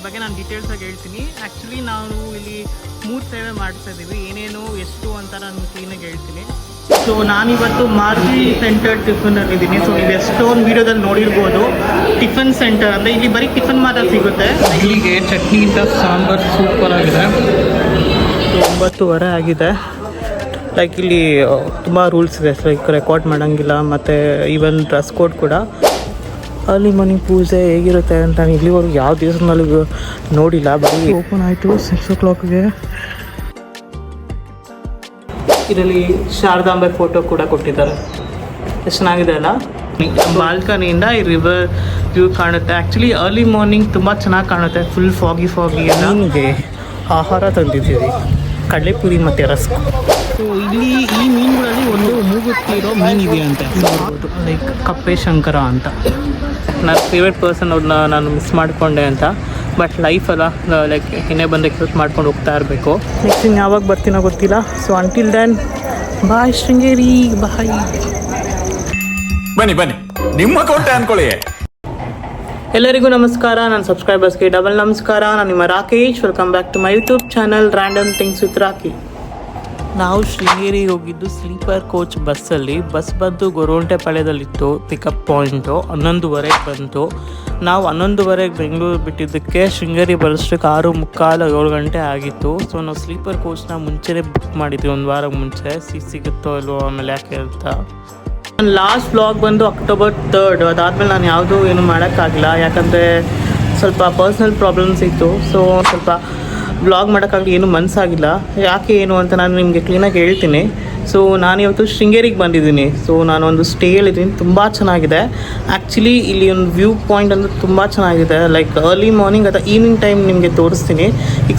ಬಗ್ಗೆ ನಾನು ಡೀಟೇಲ್ಸಾಗಿ ಹೇಳ್ತೀನಿ. ಆ್ಯಕ್ಚುಲಿ ನಾವು ಇಲ್ಲಿ 3 ಸೇವೆ ಮಾಡಿಸ್ತಾ ಇದ್ದೀವಿ. ಏನೇನು ಎಷ್ಟು ಅಂತ ನಾನು ಕ್ಲೀನಾಗಿ ಹೇಳ್ತೀನಿ. ಸೊ ನಾನಿವತ್ತು ಮಾರುತಿ ಸೆಂಟರ್ ಟಿಫನಲ್ಲಿದ್ದೀನಿ. ಸೊ ನೀವು ಎಷ್ಟೊಂದು ವೀಡಿಯೋದಲ್ಲಿ ನೋಡಿರ್ಬೋದು, ಟಿಫನ್ ಸೆಂಟರ್ ಅಂದರೆ ಇಲ್ಲಿ ಬರೀ ಟಿಫನ್ ಮಾತ್ರ ಸಿಗುತ್ತೆ. ಇಲ್ಲಿಗೆ ಚಟ್ನಿಗಿಂತ ಸಾಂಬಾರು ಸೂಪರ್ ಆಗಿದೆ. 9:30 ಆಗಿದೆ. ಲೈಕ್ ಇಲ್ಲಿ ತುಂಬ ರೂಲ್ಸ್ ಇದೆ, ಲೈಕ್ ರೆಕಾರ್ಡ್ ಮಾಡೋಂಗಿಲ್ಲ, ಮತ್ತು ಈವನ್ ಡ್ರೆಸ್ ಕೋಡ್ ಕೂಡ. ಅಲ್ಲಿ ಮನೆ ಪೂಜೆ ಹೇಗಿರುತ್ತೆ ಅಂತ ನಾನು ಇಲ್ಲಿವರೆಗೂ ಯಾವ ದಿವಸದಲ್ಲಿ ನೋಡಿಲ್ಲ. ಬರೀ ಓಪನ್ ಆಯಿತು 6 o'clockಗೆ. ಇದರಲ್ಲಿ ಶಾರದಾಂಬೆ ಫೋಟೋ ಕೂಡ ಕೊಟ್ಟಿದ್ದಾರೆ. ಎಷ್ಟು ಚೆನ್ನಾಗಿದೆ ಅಲ್ಲ. ಬಾಲ್ಕನಿಯಿಂದ ಈ ರಿವರ್ ವ್ಯೂ ಕಾಣುತ್ತೆ. ಆ್ಯಕ್ಚುಲಿ ಅರ್ಲಿ ಮಾರ್ನಿಂಗ್ ತುಂಬ ಚೆನ್ನಾಗಿ ಕಾಣುತ್ತೆ, ಫುಲ್ ಫಾಗಿ ಎಲ್ಲ. ನಿಮಗೆ ಆಹಾರ ತಂದಿದ್ದೀವಿ, ಕಡಲೆಪುರಿ ಮತ್ತು ರಸ್ಕ್. ಸೊ ಇಲ್ಲಿ ಈ ಮೀನುಗಳಲ್ಲಿ ಒಂದು ಮೂಗುತ್ತಿರೋ ಮೀನಿದೆಯಂತೆ, ಲೈಕ್ ಕಪ್ಪೆ ಶಂಕರ ಅಂತ. ನನ್ನ ಫೇವ್ರೆಟ್ ಪರ್ಸನ್ ಅವ್ರನ್ನ ನಾನು ಮಿಸ್ ಮಾಡಿಕೊಂಡೆ ಅಂತ. ಬಟ್ ಲೈಫ್ ಅಲ್ಲ, ಲೈಕ್ ಏನೇ ಬಂದು ಎಕ್ಸೆಪ್ಟ್ ಮಾಡ್ಕೊಂಡು ಹೋಗ್ತಾ ಇರಬೇಕು. ನೆಕ್ಸ್ಟ್ ಇನ್ನು ಯಾವಾಗ ಬರ್ತೀನೋ ಗೊತ್ತಿಲ್ಲ. So until then bye Sringeri, bye. ಬನ್ನಿ ಬನ್ನಿ, ನಿಮ್ಮ ಕೋಟೆ ಅನ್ಕೊಳ್ಳಿ. ಎಲ್ಲರಿಗೂ ನಮಸ್ಕಾರ, ನನ್ನ ಸಬ್ಸ್ಕ್ರೈಬರ್ಸ್ಗೆ ಡಬಲ್ ನಮಸ್ಕಾರ. ನಾನು ನಿಮ್ಮ Rakesh. Welcome back to my YouTube channel random things with Rocky. ನಾವು ಶೃಂಗೇರಿಗೆ ಹೋಗಿದ್ದು ಸ್ಲೀಪರ್ ಕೋಚ್ ಬಸ್ಸಲ್ಲಿ. ಬಸ್ ಬಂದು ಗೊರವಂಟೆಪಾಳ್ಯದಲ್ಲಿತ್ತು ಪಿಕಪ್ ಪಾಯಿಂಟು. 11:30 ಬಂತು. ನಾವು 11:30 ಬೆಂಗಳೂರು ಬಿಟ್ಟಿದ್ದಕ್ಕೆ ಶೃಂಗೇರಿ ಬರೋಷ್ಟಕ್ಕೆ 6:45 7 ಗಂಟೆ ಆಗಿತ್ತು. ಸೊ ನಾವು ಸ್ಲೀಪರ್ ಕೋಚ್ನ ಮುಂಚೆನೇ ಬುಕ್ ಮಾಡಿದ್ವಿ, ಒಂದು ವಾರ ಮುಂಚೆ. ಸಿಗುತ್ತೋ ಇಲ್ವೋ ಆಮೇಲೆ ಯಾಕೆ ಅಂತ. ನನ್ನ ಲಾಸ್ಟ್ ವ್ಲಾಗ್ ಬಂದು October 3rd. ಅದಾದಮೇಲೆ ನಾನು ಯಾವುದೂ ಏನು ಮಾಡೋಕ್ಕಾಗಿಲ್ಲ, ಯಾಕಂದರೆ ಸ್ವಲ್ಪ ಪರ್ಸ್ನಲ್ ಪ್ರಾಬ್ಲಮ್ಸ್ ಇತ್ತು. ಸೊ ಸ್ವಲ್ಪ ವ್ಲಾಗ್ ಮಾಡೋಕ್ಕಾಗಲಿ, ಏನೂ ಮನಸ್ಸಾಗಿಲ್ಲ. ಯಾಕೆ ಏನು ಅಂತ ನಾನು ನಿಮಗೆ ಕ್ಲೀನಾಗಿ ಹೇಳ್ತೀನಿ. ಸೊ ನಾನಿವತ್ತು ಶೃಂಗೇರಿಗೆ ಬಂದಿದ್ದೀನಿ. ಸೊ ನಾನೊಂದು ಸ್ಟೇಯಲ್ಲಿದ್ದೀನಿ, ತುಂಬ ಚೆನ್ನಾಗಿದೆ. ಆ್ಯಕ್ಚುಲಿ ಇಲ್ಲಿ ಒಂದು ವ್ಯೂ ಪಾಯಿಂಟ್ ಅಂದರೆ ತುಂಬ ಚೆನ್ನಾಗಿದೆ. ಲೈಕ್ ಅರ್ಲಿ ಮಾರ್ನಿಂಗ್ ಅಥವಾ ಈವ್ನಿಂಗ್ ಟೈಮ್ ನಿಮಗೆ ತೋರಿಸ್ತೀನಿ. ಈಗ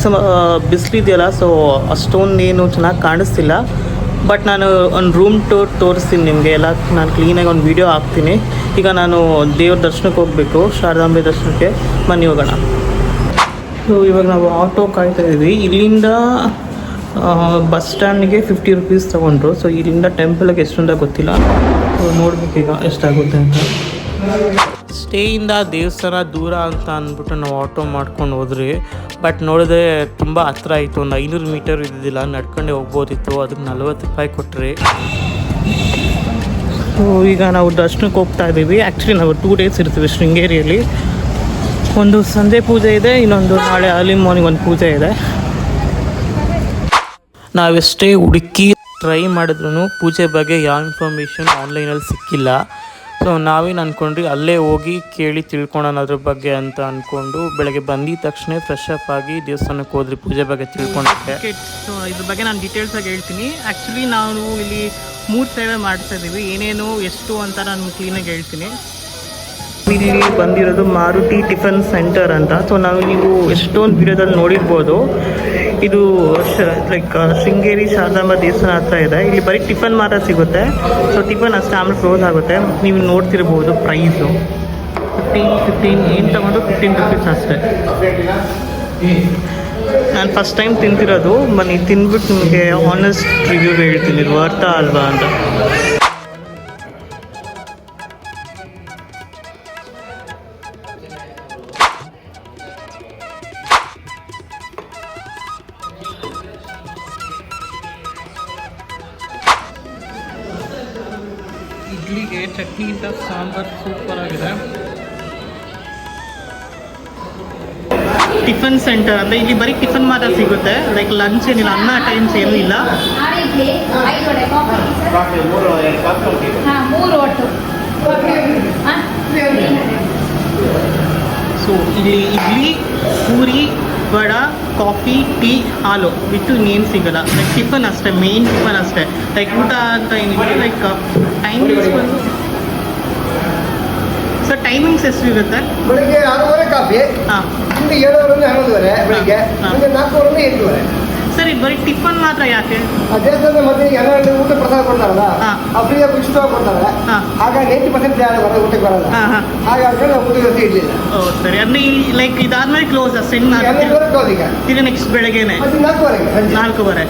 ಬಿಸಿಲಿದೆಯಲ್ಲ, ಸೊ ಅಷ್ಟೊಂದೇನು ಚೆನ್ನಾಗಿ ಕಾಣಿಸ್ತಿಲ್ಲ. ಬಟ್ ನಾನು ಒಂದು ರೂಮ್ ಟೂರ್ ತೋರಿಸ್ತೀನಿ ನಿಮಗೆ ಎಲ್ಲ. ನಾನು ಕ್ಲೀನಾಗಿ ಒಂದು ವೀಡಿಯೋ ಹಾಕ್ತೀನಿ. ಈಗ ನಾನು ದೇವ್ರ ದರ್ಶನಕ್ಕೆ ಹೋಗಬೇಕು, ಶಾರದಾಂಬೆ ದರ್ಶನಕ್ಕೆ. ಬನ್ನಿ ಹೋಗೋಣ. ಸೊ ಇವಾಗ ನಾವು ಆಟೋ ಕಾಯ್ತಾ ಇದ್ವಿ. ಇಲ್ಲಿಂದ ಬಸ್ ಸ್ಟ್ಯಾಂಡಿಗೆ 50 rupees ತೊಗೊಂಡ್ರು. ಸೊ ಇಲ್ಲಿಂದ ಟೆಂಪಲ್ಗೆ ಎಷ್ಟು ಅಂತ ಗೊತ್ತಿಲ್ಲ. ಸೊ ನೋಡ್ಬೇಕೀಗ ಎಷ್ಟಾಗುತ್ತೆ ಅಂತ. ಸ್ಟೇಯಿಂದ ದೇವಸ್ಥಾನ ದೂರ ಅಂತ ಅಂದ್ಬಿಟ್ಟು ನಾವು ಆಟೋ ಮಾಡ್ಕೊಂಡು ಹೋದ್ರಿ. ಬಟ್ ನೋಡಿದ್ರೆ ತುಂಬ ಹತ್ರ ಆಯಿತು. ಒಂದು 500 ಮೀಟರ್ ಇದ್ದಿದ್ದಿಲ್ಲ, ನಡ್ಕೊಂಡೆ ಹೋಗ್ಬೋದಿತ್ತು. ಅದಕ್ಕೆ 40 ರೂಪಾಯಿ ಕೊಟ್ಟರೆ. ಸೊ ಈಗ ನಾವು ದರ್ಶನಕ್ಕೆ ಹೋಗ್ತಾ ಇದ್ದೀವಿ. ಆ್ಯಕ್ಚುಲಿ ನಾವು 2 days ಇರ್ತೀವಿ ಶೃಂಗೇರಿಯಲ್ಲಿ. ಒಂದು ಸಂಜೆ ಪೂಜೆ ಇದೆ, ಇನ್ನೊಂದು ನಾಳೆ ಅರ್ಲಿ ಮಾರ್ನಿಂಗ್ ಒಂದು ಪೂಜೆ ಇದೆ. ನಾವೆಷ್ಟೇ ಹುಡುಕಿ ಟ್ರೈ ಮಾಡಿದ್ರೂ ಪೂಜೆ ಬಗ್ಗೆ ಯಾವ ಇನ್ಫಾರ್ಮೇಷನ್ ಆನ್ಲೈನಲ್ಲಿ ಸಿಕ್ಕಿಲ್ಲ. ಸೊ ನಾವೇನು ಅಂದ್ಕೊಂಡ್ರಿ, ಅಲ್ಲೇ ಹೋಗಿ ಕೇಳಿ ತಿಳ್ಕೊಳ್ಳೋಣ ಅದ್ರ ಬಗ್ಗೆ ಅಂತ ಅಂದ್ಕೊಂಡು ಬೆಳಗ್ಗೆ ಬಂದಿದ್ದ ತಕ್ಷಣ ಫ್ರೆಶ್ ಅಪ್ ಆಗಿ ದೇವಸ್ಥಾನಕ್ಕೆ ಹೋದ್ರಿ ಪೂಜೆ ಬಗ್ಗೆ ತಿಳ್ಕೊಂಡೆ. ಸೊ ಇದ್ರ ಬಗ್ಗೆ ನಾನು ಡೀಟೇಲ್ಸಾಗಿ ಹೇಳ್ತೀನಿ. ಆ್ಯಕ್ಚುಲಿ ನಾವು ಇಲ್ಲಿ 3 ಸೇವೆ ಮಾಡ್ತಾ ಇದ್ದೀವಿ. ಏನೇನು ಎಷ್ಟು ಅಂತ ನಾನು ಕ್ಲೀನಾಗಿ ಹೇಳ್ತೀನಿ. ಇಲ್ಲಿ ಬಂದಿರೋದು ಮಾರುತಿ ಟಿಫನ್ ಸೆಂಟರ್ ಅಂತ. ಸೊ ನೀವು ಎಷ್ಟೊಂದು ವಿಡಿಯೋದಲ್ಲಿ ನೋಡಿರ್ಬೋದು. ಇದು ಲೈಕ್ ಶೃಂಗೇರಿ ಶಾರದಾಂಬ ದೇವಸ್ಥಾನ ಹತ್ರ ಇದೆ. ಇಲ್ಲಿ ಬರೀ ಟಿಫನ್ ಮಾತ್ರ ಸಿಗುತ್ತೆ. ಸೊ ಟಿಫನ್ ಅಷ್ಟೇ, ಆಮೇಲೆ ಕ್ಲೋಸ್ ಆಗುತ್ತೆ. ನೀವು ನೋಡ್ತಿರ್ಬೋದು ಪ್ರೈಸು 15 ಏನು ತಗೊಂಡು 15 rupees ಅಷ್ಟೇ. ನಾನು ಫಸ್ಟ್ ಟೈಮ್ ತಿಂತಿರೋದು. ಬನ್ನಿ ತಿಂದ್ಬಿಟ್ಟು ನಿಮಗೆ ಆನೆಸ್ಟ್ ರಿವ್ಯೂ ಹೇಳ್ತೀನಿ, ಇದು ವರ್ತಾ ಅಲ್ವಾ ಅಂತ. ಇಡ್ಲಿಗೆ ಚಟ್ನಿಗಿಂತ ಸಾಂಬಾರು ಸೂಪರ್ ಆಗಿದೆ. ಟಿಫನ್ ಸೆಂಟರ್ ಅಂದರೆ ಇಲ್ಲಿ ಬರೀ ಟಿಫನ್ ಮಾತ್ರ ಸಿಗುತ್ತೆ. ಲೈಕ್ ಲಂಚ್ ಏನಿಲ್ಲ, ಅನ್ನ ಟೈಮ್ಸ್ ಏನೂ ಇಲ್ಲ. ಸೊ ಇಲ್ಲಿ ಇಡ್ಲಿ, ಪೂರಿ, ವಡ, ಕಾಫಿ, ಟೀ, ಹಾಲು ಬಿಟ್ಟು ಇನ್ನೇನು ಸಿಗೋಲ್ಲ. ಲೈಕ್ ಟಿಫನ್ ಅಷ್ಟೇ, ಮೇನ್ ಟಿಫನ್ ಅಷ್ಟೇ. ಲೈಕ್ ಊಟ ಅಂತ ಏನಿದೆ. ಲೈಕ್ ಟೈಮಿಂಗ್ಸ್ ಬಂದು ಸರ್ ಟೈಮಿಂಗ್ಸ್ ಎಷ್ಟು ಇರುತ್ತೆ? ಬೆಳಿಗ್ಗೆ 6:30 ಕಾಫಿ, ಹಾಂ, 7:30 11:30 ಬೆಳಿಗ್ಗೆ, 4:30 8:30. ಸರಿ, ಬರೀ ಟಿಫನ್ ಮಾತ್ರ ಯಾಕೆ? ದೇವಸ್ಥಾನದ ಮತ್ತೆ ಎಲ್ಲ ಊಟ ಪ್ರಸಾದ ಕೊಡ್ತಾರಲ್ಲ, ಫ್ರೀಯಾಗಿ ಉಚಿತವಾಗಿ ಕೊಡ್ತಾರೆ. ಹಾಗಾಗಿ 90% ಯಾರು ಊಟಕ್ಕೆ ಬರಲ್ಲ. ಹಾಗಾಗಿ ನಾವು ಊಟಕ್ಕೆ ಇರಲಿಲ್ಲ. ಓ ಸರಿ, ಅಂದರೆ ಲೈಕ್ ಇದಾದ್ಮೇಲೆ ಕ್ಲೋಸ್ ಅಷ್ಟೇ. ಈಗ ನೆಕ್ಸ್ಟ್ ಬೆಳಗ್ಗೆನೆ 4:30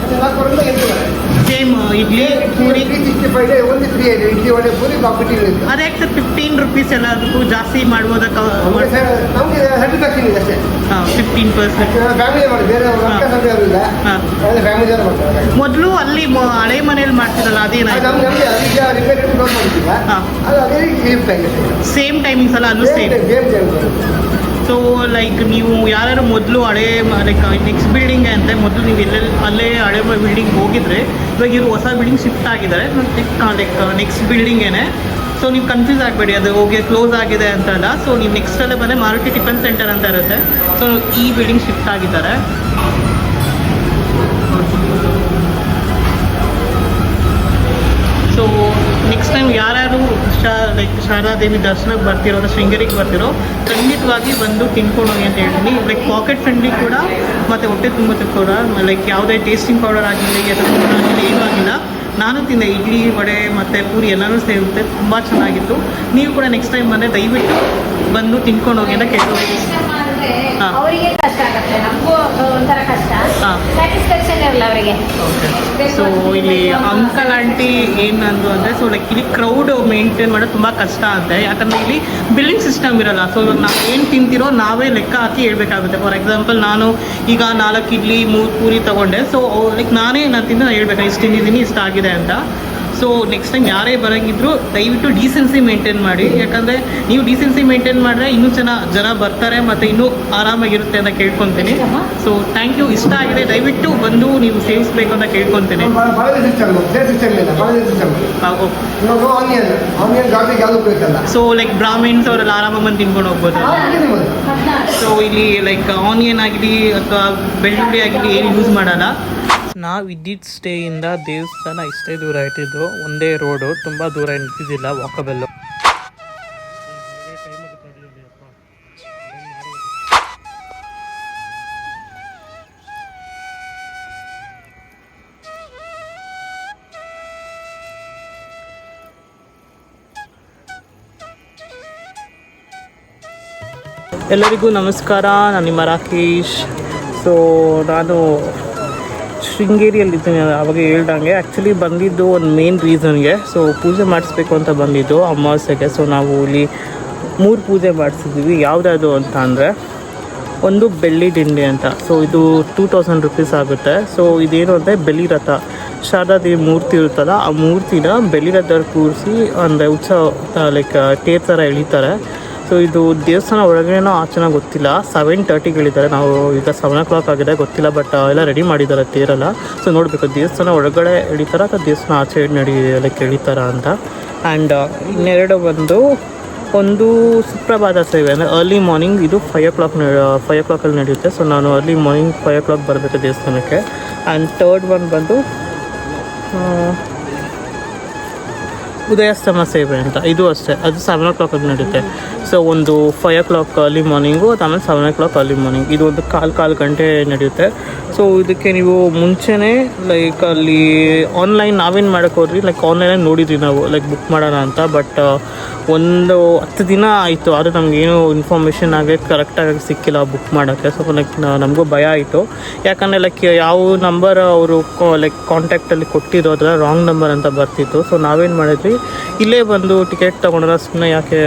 ಸೇಮ್ ಇಡ್ಲಿ, ಪೂರಿ, 365 ಒಂದು ಫ್ರೀ ಇದೆ. Idli, vada, puri, coffee, tea. ಅದ್ಯಾಕೆ 15 rupees ಎಲ್ಲದಕ್ಕೂ ಜಾಸ್ತಿ ಮಾಡ್ಬೋದಕ್ಕೆ? ನಮಗೆ ಸ್ಯಾಟಿಸ್ಫ್ಯಾಕ್ಷನ್ ಇದೆ ಅಷ್ಟೇ. 15%. ಫ್ಯಾಮಿಲಿ ಮಾಡಿ ಬೇರೆ ಹಾ. ಸಂತೆ ಅವರಿಲ್ಲ ಹಾಂ. ಫ್ಯಾಮಿಲಿ ಜನ ಮಾಡ್ತಾರೆ ಮೊದಲು ಅಲ್ಲಿ ಹಳೆ ಮನೇಲಿ ಮಾಡ್ತಿರಲ್ಲ ಅದೇನಾಯ್ತು? ನಮ್ಗೆ ಅದಕ್ಕೆ ರಿಪೇರ್ ಕ್ಲೋಸ್ ಮಾಡಿದ್ದಿಲ್ಲ ಹಾಂ. ಅದು ಅದೇ ಲೀಫ್ ಆಗಿದೆ ಸೇಮ್ ಟೈಮಿಂಗ್ಸ್ ಅಲ್ಲ ಅದು ಸೇಮ್. ಸೊ ಲೈಕ್ ನೀವು ಯಾರು ಮೊದಲು ಹಳೆ ಲೈಕ್ ನೆಕ್ಸ್ಟ್ ಬಿಲ್ಡಿಂಗ್ ಅಂತ ಮೊದಲು ನೀವು ಎಲ್ಲೆಲ್ಲಿ ಅಲ್ಲೇ ಹಳೆ ಬಿಲ್ಡಿಂಗ್ ಹೋಗಿದ್ರೆ ಇವಾಗ ಇವರು ಹೊಸ ಬಿಲ್ಡಿಂಗ್ ಶಿಫ್ಟ್ ಆಗಿದ್ದಾರೆ ಲೈಕ್ ನೆಕ್ಸ್ಟ್ ಬಿಲ್ಡಿಂಗೇನೆ. ಸೊ ನೀವು ಕನ್ಫ್ಯೂಸ್ ಆಗಬೇಡಿ, ಅದು ಹೋಗಿ ಕ್ಲೋಸ್ ಆಗಿದೆ ಅಂತಲ್ಲ. ಸೊ ನೀವು ನೆಕ್ಸ್ಟಲ್ಲೇ ಬಂದರೆ ಮಾರುತಿ ಟಿಫನ್ ಸೆಂಟರ್ ಅಂತ ಇರುತ್ತೆ. ಸೊ ಈ ಬಿಲ್ಡಿಂಗ್ ಶಿಫ್ಟ್ ಆಗಿದ್ದಾರೆ. ಸೊ ನೆಕ್ಸ್ಟ್ ಟೈಮ್ ಯಾರ್ಯಾರು ಲೈಕ್ ಶಾರದಾದೇವಿ ದರ್ಶನಕ್ಕೆ ಬರ್ತಿರೋ ಅಥವಾ ಶೃಂಗೇರಿಗೆ ಬರ್ತಿರೋ ಖಂಡಿತವಾಗಿ ಬಂದು ತಿನ್ಕೊಂಡು ಹೋಗಿ ಅಂತ ಹೇಳ್ತೀನಿ. ಲೈಕ್ ಪಾಕೆಟ್ ಫ್ರೆಂಡ್ಲಿ ಕೂಡ ಮತ್ತು ಹೊಟ್ಟೆ ತುಂಬುತ್ತೆ ಕೂಡ. ಲೈಕ್ ಯಾವುದೇ ಟೇಸ್ಟಿಂಗ್ ಪೌಡರ್ ಆಗಿರಲಿ ಅಥವಾ ಆಗಿರಲಿ ಏನೂ ಆಗಿಲ್ಲ. ನಾನು ತಿಂದೆ ಇಡ್ಲಿ ವಡೆ ಮತ್ತು ಪೂರಿ ಎಲ್ಲನೂ ಸೇರುತ್ತೆ, ತುಂಬ ಚೆನ್ನಾಗಿತ್ತು. ನೀವು ಕೂಡ ನೆಕ್ಸ್ಟ್ ಟೈಮ್ ಬಂದರೆ ದಯವಿಟ್ಟು ಬಂದು ತಿನ್ಕೊಂಡು ಹೋಗಿ ಅಂತ ಕೇಳ್ತೀನಿ. ಹಾಂ. ಅವರಿಗೆ ಕಷ್ಟ ಆಗುತ್ತೆ, ನಮಗೂ ಒಂಥರ ಕಷ್ಟ. ಹಾಂ. ಸ್ಯಾಟಿಸ್ಫ್ಯಾಕ್ಷನ್ ಇರಲ್ಲ ಅವರಿಗೆ. ಸೊ ಇಲ್ಲಿ ಅಂಕಲ್ ಆಂಟಿ ಏನಂದು ಅಂದರೆ ಸೊ ಲೈಕ್ ಇಲ್ಲಿ ಕ್ರೌಡ್ ಮೇಂಟೈನ್ ಮಾಡೋದು ತುಂಬ ಕಷ್ಟ ಅಂತೆ. ಯಾಕಂದರೆ ಇಲ್ಲಿ ಬಿಲ್ಲಿಂಗ್ ಸಿಸ್ಟಮ್ ಇರಲ್ಲ. ಸೊ ಇವಾಗ ನಾವು ಏನು ತಿಂತಿರೋ ನಾವೇ ಲೆಕ್ಕ ಹಾಕಿ ಹೇಳ್ಬೇಕಾಗುತ್ತೆ. ಫಾರ್ ಎಕ್ಸಾಂಪಲ್ ನಾನು ಈಗ 4 ಇಡ್ಲಿ 3 ಪೂರಿ ತೊಗೊಂಡೆ. ಸೊ ಲೈಕ್ ನಾನು ತಿಂದು ನಾನು ಹೇಳ್ಬೇಕು ಇಷ್ಟು ತಿಂದಿದ್ದೀನಿ ಇಷ್ಟ ಆಗಿದೆ ಅಂತ. ಸೊ ನೆಕ್ಸ್ಟ್ ಟೈಮ್ ಯಾರೇ ಬರೋಂಗಿದ್ರು ದಯವಿಟ್ಟು ಡೀಸೆನ್ಸಿ ಮೇಂಟೈನ್ ಮಾಡಿ. ಯಾಕಂದರೆ ನೀವು ಡೀಸೆನ್ಸಿ ಮೇಂಟೈನ್ ಮಾಡಿದ್ರೆ ಇನ್ನೂ ಜನ ಬರ್ತಾರೆ ಮತ್ತು ಇನ್ನೂ ಆರಾಮಾಗಿರುತ್ತೆ ಅಂತ ಕೇಳ್ಕೊತೀನಿ. So thank you. ಇಷ್ಟ ಆಗಿದೆ ದಯವಿಟ್ಟು ಬಂದು ನೀವು ಸೇವಿಸ್ಬೇಕು ಅಂತ ಕೇಳ್ಕೊತೀನಿ. ಬಳದಿ ಸಿಸ್ಟಮ್ ಇಲ್ಲ, ಬಳದಿ ಸಿಸ್ಟಮ್ ಇವಾಗ ಆನಿಯನ್ ಗಾರ್ಲಿಕ್ ಯಾವುದು ಬೇಕಲ್ಲ. ಸೊ ಲೈಕ್ ಬ್ರಾಹ್ಮಿನ್ಸ್ ಅವರೆಲ್ಲ ಆರಾಮಾಗಿ ಬಂದು ತಿನ್ಕೊಂಡು ಹೋಗ್ಬೋದು. ಸೊ ಇಲ್ಲಿ ಲೈಕ್ ಆನಿಯನ್ ಆಗಲಿ ಅಥವಾ ಬೆಳ್ಳುಳ್ಳಿ ಆಗಲಿ ಏನು ಯೂಸ್ ಮಾಡಲ್ಲ. ನಾವು ಇದ್ದಿದ್ದ ಸ್ಟೇಯಿಂದ ದೇವಸ್ಥಾನ ಇಷ್ಟೇ ದೂರ ಇಟ್ಟಿದ್ದು, ಒಂದೇ ರೋಡು, ತುಂಬ ದೂರ ನಿಂತಿದ್ದಿಲ್ಲ, ವಾಕಬಲ್ಲು. ಎಲ್ಲರಿಗೂ ನಮಸ್ಕಾರ, ನಾನು ನಿಮ್ಮ ರಾಕೇಶ್. ಸೊ ನಾನು ಶೃಂಗೇರಿಯಲ್ಲಿದ್ದೀನಿ, ಅವಾಗ ಹೇಳ್ದಂಗೆ. ಆ್ಯಕ್ಚುಲಿ ಬಂದಿದ್ದು ಒಂದು ಮೇನ್ ರೀಸನ್ಗೆ. ಸೊ ಪೂಜೆ ಮಾಡಿಸ್ಬೇಕು ಅಂತ ಬಂದಿದ್ದು ಅಮಾವಾಸ್ಯೆಗೆ. ಸೊ ನಾವು ಇಲ್ಲಿ 3 ಪೂಜೆ ಮಾಡಿಸಿದ್ದೀವಿ. ಯಾವುದಾದ್ರು ಅಂತ ಅಂದರೆ ಒಂದು ಬೆಳ್ಳಿ ದಿಂಡಿ ಅಂತ. ಸೊ ಇದು 2000 ರುಪೀಸ್ ಆಗುತ್ತೆ. ಸೊ ಇದೇನು ಅಂದರೆ ಬೆಳ್ಳಿ ರಥ, ಶಾರದಾದೇವಿ ಮೂರ್ತಿ ಇರುತ್ತಲ್ಲ ಆ ಮೂರ್ತಿನ ಬೆಳ್ಳಿ ರಥದಲ್ಲಿ ಕೂರಿಸಿ ಅಂದರೆ ಉತ್ಸವ ಲೈಕ್ ತೇರ್ ಥರ ಎಳಿತಾರೆ. ಸೊ ಇದು ದೇವಸ್ಥಾನ ಒಳಗೇನೋ ಆಚೆನೋ ಗೊತ್ತಿಲ್ಲ. 7:30ಗೆ ಹೇಳಿದ್ದಾರೆ. ನಾವು ಈಗ 7 o'clock ಆಗಿದೆ, ಗೊತ್ತಿಲ್ಲ. ಬಟ್ ಎಲ್ಲ ರೆಡಿ ಮಾಡಿದ್ದಾರೆ ತೇರೆಲ್ಲ. ಸೊ ನೋಡಬೇಕು ದೇವಸ್ಥಾನ ಒಳಗಡೆ ಎಳಿತಾರ ಅಥವಾ ದೇವಸ್ಥಾನ ಆಚೆ ಲೈಕ್ ಎಳಿತಾರ ಅಂತ. ಆ್ಯಂಡ್ ಇನ್ನೆರಡು ಒಂದು ಸುಪ್ರಭಾತ ಸೇವೆ ಅಂದರೆ ಅರ್ಲಿ ಮಾರ್ನಿಂಗ್. ಇದು 5 o'clockಲ್ಲಿ ನಡೆಯುತ್ತೆ. ಸೊ ನಾನು ಅರ್ಲಿ ಮಾರ್ನಿಂಗ್ 5 o'clock ಬರಬೇಕು ದೇವಸ್ಥಾನಕ್ಕೆ. ಆ್ಯಂಡ್ ಥರ್ಡ್ ಒನ್ ಬಂದು ಉದಯಾಸ್ತಮ ಸೇವೆ ಅಂತ. ಇದು ಅಷ್ಟೇ, ಅದು 7 o'clockಲ್ಲಿ ನಡೆಯುತ್ತೆ. ಸೊ ಒಂದು 5 o'clock ಅರ್ಲಿ ಮಾರ್ನಿಂಗು, ಆಮೇಲೆ 7 o'clock ಅರ್ಲಿ ಮಾರ್ನಿಂಗ್. ಇದು ಒಂದು ಕಾಲು ಗಂಟೆ ನಡೆಯುತ್ತೆ. ಸೊ ಇದಕ್ಕೆ ನೀವು ಮುಂಚೆನೇ ಲೈಕ್ ಅಲ್ಲಿ ಆನ್ಲೈನ್ ನಾವೇನು ಮಾಡೋಕ್ಕೆ ಹೋದ್ರಿ, ಲೈಕ್ ಆನ್ಲೈನಲ್ಲಿ ನೋಡಿದ್ವಿ ನಾವು ಲೈಕ್ ಬುಕ್ ಮಾಡೋಣ ಅಂತ. ಬಟ್ ಒಂದು 10 ದಿನ ಆಯಿತು, ಆದರೆ ನಮಗೇನು ಇನ್ಫಾರ್ಮೇಷನ್ ಆಗಿ ಕರೆಕ್ಟಾಗಿ ಸಿಕ್ಕಿಲ್ಲ ಬುಕ್ ಮಾಡೋಕ್ಕೆ. ಸೊ ಲೈಕ್ ನಮಗೂ ಭಯ ಆಯಿತು. ಯಾಕಂದರೆ ಲೈಕ್ ಯಾವ ನಂಬರ್ ಅವರು ಲೈಕ್ ಕಾಂಟ್ಯಾಕ್ಟಲ್ಲಿ ಕೊಟ್ಟಿರೋ ಅದರ ರಾಂಗ್ ನಂಬರ್ ಅಂತ ಬರ್ತಿತ್ತು. ಸೊ ನಾವೇನು ಮಾಡಿದ್ವಿ, ಇಲ್ಲೇ ಬಂದು ಟಿಕೆಟ್ ತೊಗೊಂಡ್ರೆ ಸುಮ್ಮನೆ ಯಾಕೆ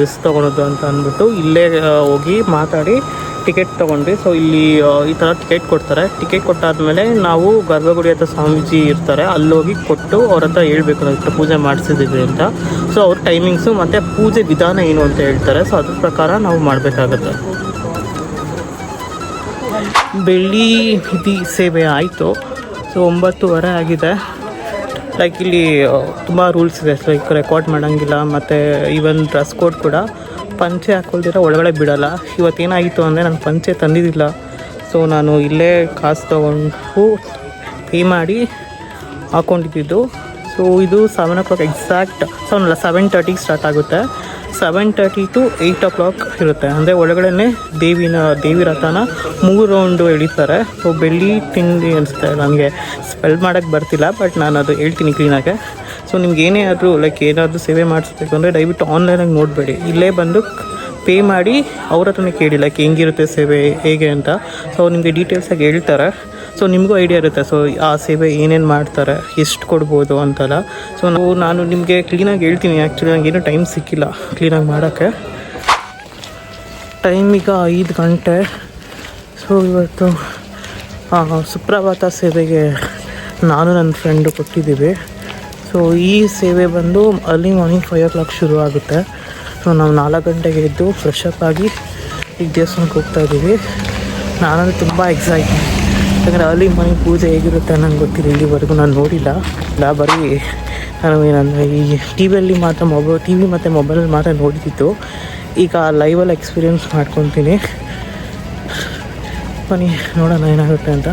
ರಿಸ್ಕ್ ತೊಗೊಳೋದು ಅಂತ ಅಂದ್ಬಿಟ್ಟು ಇಲ್ಲೇ ಹೋಗಿ ಮಾತಾಡಿ ಟಿಕೆಟ್ ತೊಗೊಂಡ್ವಿ. ಸೊ ಇಲ್ಲಿ ಈ ಥರ ಟಿಕೆಟ್ ಕೊಡ್ತಾರೆ. ಟಿಕೆಟ್ ಕೊಟ್ಟಾದಮೇಲೆ ನಾವು ಗರ್ಭಗುಡಿ ಹತ್ರ ಸ್ವಾಮೀಜಿ ಇರ್ತಾರೆ, ಅಲ್ಲೋಗಿ ಕೊಟ್ಟು ಅವ್ರ ಹತ್ರ ಹೇಳ್ಬೇಕು ನಾವು ಪೂಜೆ ಮಾಡಿಸಿದ್ದೀವಿ ಅಂತ. ಸೊ ಅವ್ರ ಟೈಮಿಂಗ್ಸು ಮತ್ತು ಪೂಜೆ ವಿಧಾನ ಏನು ಅಂತ ಹೇಳ್ತಾರೆ. ಸೊ ಅದ್ರ ಪ್ರಕಾರ ನಾವು ಮಾಡಬೇಕಾಗತ್ತೆ. ಬೆಳ್ಳಿ ನಿಧಿ ಸೇವೆ ಆಯಿತು. ಸೊ 9:30 ಆಗಿದೆ. ಲೈಕ್ ಇಲ್ಲಿ ತುಂಬ ರೂಲ್ಸ್ ಇದೆ. ಲೈಕ್ ರೆಕಾರ್ಡ್ ಮಾಡೋಂಗಿಲ್ಲ. ಮತ್ತು ಈವನ್ ಡ್ರೆಸ್ ಕೋಡ್ ಕೂಡ ಪಂಚೆ ಹಾಕೊಳ್ದಿರ ಒಳಗಡೆ ಬಿಡೋಲ್ಲ. ಇವತ್ತೇನಾಗಿತ್ತು ಅಂದರೆ ನಾನು ಪಂಚೆ ತಂದಿದ್ದಿಲ್ಲ. ಸೊ ನಾನು ಇಲ್ಲೇ ಕಾಸು ತೊಗೊಂಡು ಪೇ ಮಾಡಿ ಹಾಕ್ಕೊಂಡಿದ್ದು. ಸೊ ಇದು 7 o'clock ಎಕ್ಸಾಕ್ಟ್ 7:30ಗೆ ಸ್ಟಾರ್ಟ್ ಆಗುತ್ತೆ. 7:30 to 8 o'clock ಇರುತ್ತೆ. ಅಂದರೆ ಒಳಗಡೆ ದೇವಿ ರಥನ 3 ರೌಂಡು ಎಳಿತಾರೆ. ಸೊ ಬೆಳ್ಳಿ ತಿಂಡಿ ಅನಿಸುತ್ತೆ, ನನಗೆ ಸ್ಪೆಲ್ ಮಾಡೋಕ್ಕೆ ಬರ್ತಿಲ್ಲ, ಬಟ್ ನಾನು ಅದು ಹೇಳ್ತೀನಿ ಕ್ಲೀನಾಗೆ. ಸೊ ನಿಮ್ಗೆ ಏನೇ ಆದರೂ ಲೈಕ್ ಏನಾದರೂ ಸೇವೆ ಮಾಡಿಸ್ಬೇಕು ಅಂದರೆ ದಯವಿಟ್ಟು ಆನ್ಲೈನಾಗಿ ನೋಡಬೇಡಿ, ಇಲ್ಲೇ ಬಂದು ಪೇ ಮಾಡಿ ಅವ್ರ ಹತ್ರನೇ ಕೇಳಿ ಲೈಕ್ ಹೆಂಗಿರುತ್ತೆ ಸೇವೆ ಹೇಗೆ ಅಂತ. ಸೊ ನಿಮಗೆ ಡೀಟೇಲ್ಸಾಗಿ ಹೇಳ್ತಾರೆ. ಸೊ ನಿಮಗೂ ಐಡಿಯಾ ಇರುತ್ತೆ. ಸೊ ಆ ಸೇವೆ ಏನೇನು ಮಾಡ್ತಾರೆ, ಎಷ್ಟು ಕೊಡ್ಬೋದು ಅಂತೆಲ್ಲ. ಸೊ ನಾನು ನಿಮಗೆ ಕ್ಲೀನಾಗಿ ಹೇಳ್ತೀನಿ. ಆ್ಯಕ್ಚುಲಿ ನನಗೇನು ಟೈಮ್ ಸಿಕ್ಕಿಲ್ಲ ಕ್ಲೀನಾಗಿ ಮಾಡೋಕ್ಕೆ. ಟೈಮ್ ಈಗ 5 ಗಂಟೆ. ಸೊ ಇವತ್ತು ಸುಪ್ರಭಾತ ಸೇವೆಗೆ ನಾನು ನನ್ನ ಫ್ರೆಂಡು ಕೊಟ್ಟಿದ್ದೀವಿ. ಸೊ ಈ ಸೇವೆ ಬಂದು ಅರ್ಲಿ ಮಾರ್ನಿಂಗ್ 5 o'clock ಶುರು ಆಗುತ್ತೆ. ಸೊ ನಾವು 4 ಗಂಟೆಗೆ ಎದ್ದು ಫ್ರೆಶ್ ಅಪ್ ಆಗಿ ಈಗ ದೇವಸ್ಥಾನಕ್ಕೆ ಹೋಗ್ತಾ ಇದ್ದೀವಿ. ನಾನಂದ್ರೆ ತುಂಬ ಎಕ್ಸೈಟೆಡ್, ಯಾಕಂದರೆ ಅರ್ಲಿ ಮಾರ್ನಿಂಗ್ ಪೂಜೆ ಹೇಗಿರುತ್ತೆ ನಂಗೆ ಗೊತ್ತಿಲ್ಲ. ಇಲ್ಲಿವರೆಗೂ ನಾನು ನೋಡಿಲ್ಲ. ಬರೀ ನಾನು ಈ ಟಿ ವಿಯಲ್ಲಿ ಮಾತ್ರ ಟಿ ವಿ ಮತ್ತು ಮೊಬೈಲಲ್ಲಿ ಮಾತ್ರ ನೋಡಿದ್ದು. ಈಗ ಲೈವಲ್ಲಿ ಎಕ್ಸ್ಪೀರಿಯೆನ್ಸ್ ಮಾಡ್ಕೊತೀನಿ. ಬನ್ನಿ ನೋಡೋಣ ಏನಾಗುತ್ತೆ ಅಂತ.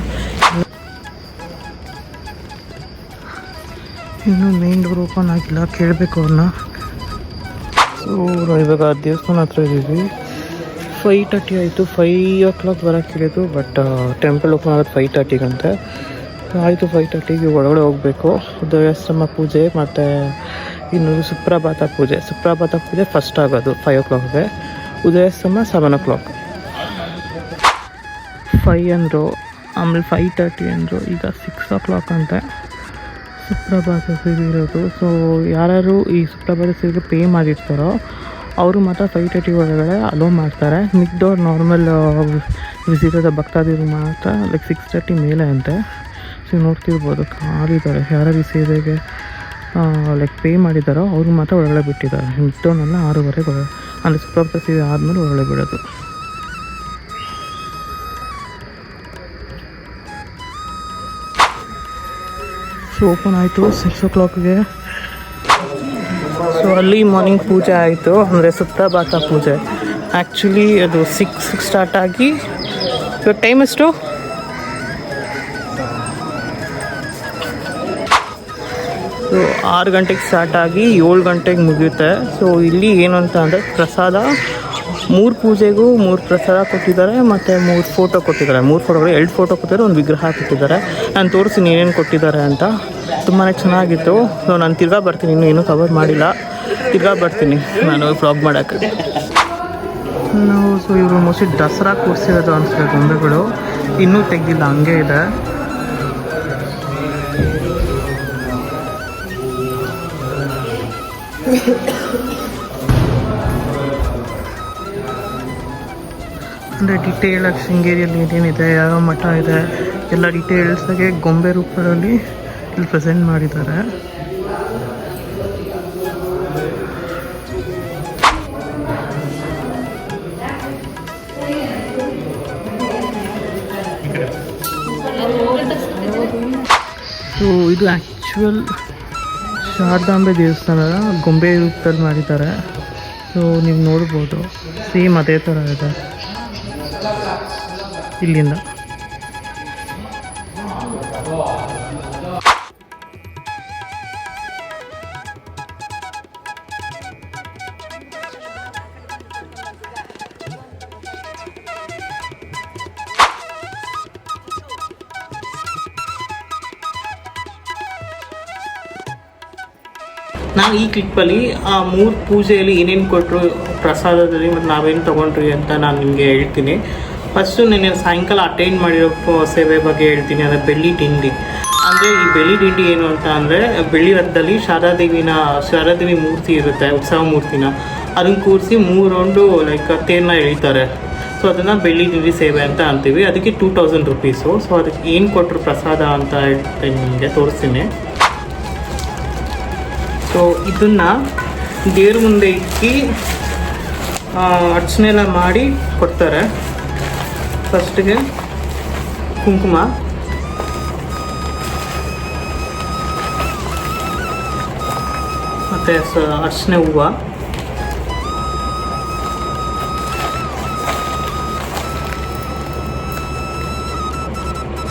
ಇನ್ನೂ ಮೇನ್ ಡೋರ್ ಓಪನ್ ಆಗಿಲ್ಲ, ಕೇಳಬೇಕು ಅವ್ರನ್ನ. ಸೊ ಇವಾಗ ದೇವಸ್ಥಾನ ಹತ್ರ ಇದ್ದೀವಿ. 5:30 ಆಯಿತು. 5 o'clock ಬರೋಕ್ಕೆ ಹೇಳಿದ್ರು, ಬಟ್ ಟೆಂಪಲ್ ಓಪನ್ ಆಗೋದು 5:30 ಆಯಿತು. 5:30 ಒಳಗಡೆ ಹೋಗಬೇಕು. ಉದಯಾಸ್ತಮ ಪೂಜೆ ಮತ್ತು ಇನ್ನೊಂದು ಸುಪ್ರಭಾತ ಪೂಜೆ ಫಸ್ಟ್ ಆಗೋದು 5 o'clockಗೆ. ಉದಯಾಸ್ತಮ 7 o'clock. 5 ಅಂದರು, ಆಮೇಲೆ 5:30 ಅಂದರು. ಈಗ 6 o'clock ಅಂತೆ ಸುಪ್ರಭಾತ ಸೇವೆ ಇರೋದು. ಸೊ ಯಾರು ಈ ಸುಪ್ರಭಾತ ಸೇವೆಗೆ ಪೇ ಮಾಡಿರ್ತಾರೋ ಅವರು ಮಾತ್ರ 5:30 ಒಳಗಡೆ ಅಲೋ ಮಾಡ್ತಾರೆ. ಮಿಕ್ದವ್ರು ನಾರ್ಮಲ್ ವಿಸಿಟದ ಭಕ್ತಾದಿರು ಮಾತ್ರ 6:30 ಮೇಲೆ ಅಂತೆ. ಸೊ ನೋಡ್ತಿರ್ಬೋದು ಖಾಲಿದ್ದಾರೆ. ಯಾರು ಈ ಸೇವೆಗೆ ಪೇ ಮಾಡಿದ್ದಾರೋ ಅವ್ರು ಮಾತ್ರ ಒಳಗಡೆ ಬಿಟ್ಟಿದ್ದಾರೆ. ಮಿಕ್ದವ್ರನ್ನೆಲ್ಲ 6:30 ಅಂದರೆ ಸುಪ್ರಭಾತ ಸೇವೆ ಆದಮೇಲೆ ಒಳಗಡೆ ಬಿಡೋದು. ಸೊ ಓಪನ್ ಆಯಿತು 6 o'clockಗೆ. ಸೊ ಅಲ್ಲಿ ಮಾರ್ನಿಂಗ್ ಪೂಜೆ ಆಯಿತು, ಅಂದರೆ ಸುಪ್ರಭಾತ ಪೂಜೆ. ಆ್ಯಕ್ಚುಲಿ ಅದು 6 ಸ್ಟಾರ್ಟ್ ಆಗಿ ಇವಾಗ ಟೈಮ್ ಎಷ್ಟು? ಸೊ 6 ಗಂಟೆಗೆ ಸ್ಟಾರ್ಟ್ ಆಗಿ 7 ಗಂಟೆಗೆ ಮುಗಿಯುತ್ತೆ. ಸೊ ಇಲ್ಲಿ ಏನು ಅಂತ ಅಂದರೆ ಪ್ರಸಾದ 3 ಪೂಜೆಗೂ 3 ಪ್ರಸಾದ ಕೊಟ್ಟಿದ್ದಾರೆ ಮತ್ತು 3 ಫೋಟೋ ಕೊಟ್ಟಿದ್ದಾರೆ. 3 ಫೋಟೋಗಳು 2 ಫೋಟೋ ಕೊಟ್ಟಿದ್ದಾರೆ, ಒಂದು ವಿಗ್ರಹ ಕೊಟ್ಟಿದ್ದಾರೆ. ನಾನು ತೋರಿಸ್ತೀನಿ ಏನೇನು ಕೊಟ್ಟಿದ್ದಾರೆ ಅಂತ. ತುಂಬಾ ಚೆನ್ನಾಗಿತ್ತು. ಸೊ ನಾನು ತಿರ್ಗಾ ಬರ್ತೀನಿ, ಇನ್ನೂ ಕವರ್ ಮಾಡಿಲ್ಲ. ತಿರ್ಗಾ ಬರ್ತೀನಿ ನಾನು ವ್ಲಾಗ್ ಮಾಡೋಕ್ಕೆ. ಸೊ ಇವರು ಮೋಸ್ಟ್ಲಿ ದಸರಾ ಕೂರಿಸಿರೋದು ಅನಿಸುತ್ತೆ. ಗೊಂಬೆಗಳು ಇನ್ನೂ ತೆಗ್ದಿಲ್ಲ, ಹಂಗೆ ಇದೆ. ಅಂದರೆ ಡಿಟೇಲಾಗಿ ಶೃಂಗೇರಿಯಲ್ಲಿ ಏನೇನಿದೆ, ಯಾವ ಮಠ ಇದೆ ಎಲ್ಲ ಡೀಟೇಲ್ಸಾಗೆ ಗೊಂಬೆ ರೂಪದಲ್ಲಿ ಇಲ್ಲಿ ಪ್ರೆಸೆಂಟ್ ಮಾಡಿದ್ದಾರೆ. ಸೊ ಇದು ಆ್ಯಕ್ಚುಯಲ್ ಶಾರದಾಂಬೆ ದೇವಸ್ಥಾನದ ಗೊಂಬೆ ರೂಪದಲ್ಲಿ ಮಾಡಿದ್ದಾರೆ. ಸೊ ನೀವು ನೋಡ್ಬೋದು ಸೇಮ್ ಅದೇ ಥರ ಇದೆ ಇಲ್ಲಿಂದ. ನಾನು ಈ ಕ್ಲಿಪ್ಪಲ್ಲಿ ಆ 3 ಪೂಜೆಯಲ್ಲಿ ಏನೇನು ಕೊಟ್ಟರು ಪ್ರಸಾದದಲ್ಲಿ ಮತ್ತು ನಾವೇನು ತೊಗೊಂಡ್ರಿ ಅಂತ ನಾನು ನಿಮಗೆ ಹೇಳ್ತೀನಿ. ಫಸ್ಟು ನಾನು ಸಾಯಂಕಾಲ ಅಟೆಂಡ್ ಮಾಡಿರೋ ಸೇವೆ ಬಗ್ಗೆ ಹೇಳ್ತೀನಿ. ಅಂದರೆ ಬೆಳ್ಳಿ ದಿಂಡಿ. ಅಂದರೆ ಈ ಬೆಳ್ಳಿ ದಿಂಡಿ ಏನು ಅಂತ ಅಂದರೆ ಬೆಳ್ಳಿ ರಥದಲ್ಲಿ ಶಾರದಾದೇವಿ ಮೂರ್ತಿ ಇರುತ್ತೆ, ಉತ್ಸವ ಮೂರ್ತಿನ ಅದನ್ನು ಕೂರಿಸಿ 3 ರೌಂಡು ತೇರನ್ನ ಎಳಿತಾರೆ. ಸೊ ಅದನ್ನು ಬೆಳ್ಳಿ ದಿಂಡಿ ಸೇವೆ ಅಂತ ಅಂತೀವಿ. ಅದಕ್ಕೆ 2000 rupees. ಸೊ ಅದಕ್ಕೆ ಏನು ಕೊಟ್ಟರು ಪ್ರಸಾದ ಅಂತ ಹೇಳ್ತೀನಿ, ನಿಮಗೆ ತೋರಿಸ್ತೀನಿ. ಸೊ ಇದನ್ನು ದೇವ್ರ ಮುಂದೆ ಇಕ್ಕಿ ಅರ್ಚನೆ ಎಲ್ಲ ಮಾಡಿ ಕೊಡ್ತಾರೆ. ಫಸ್ಟಿಗೆ ಕುಂಕುಮ, ಮತ್ತು ಅರ್ಚನೆ ಹೂವು,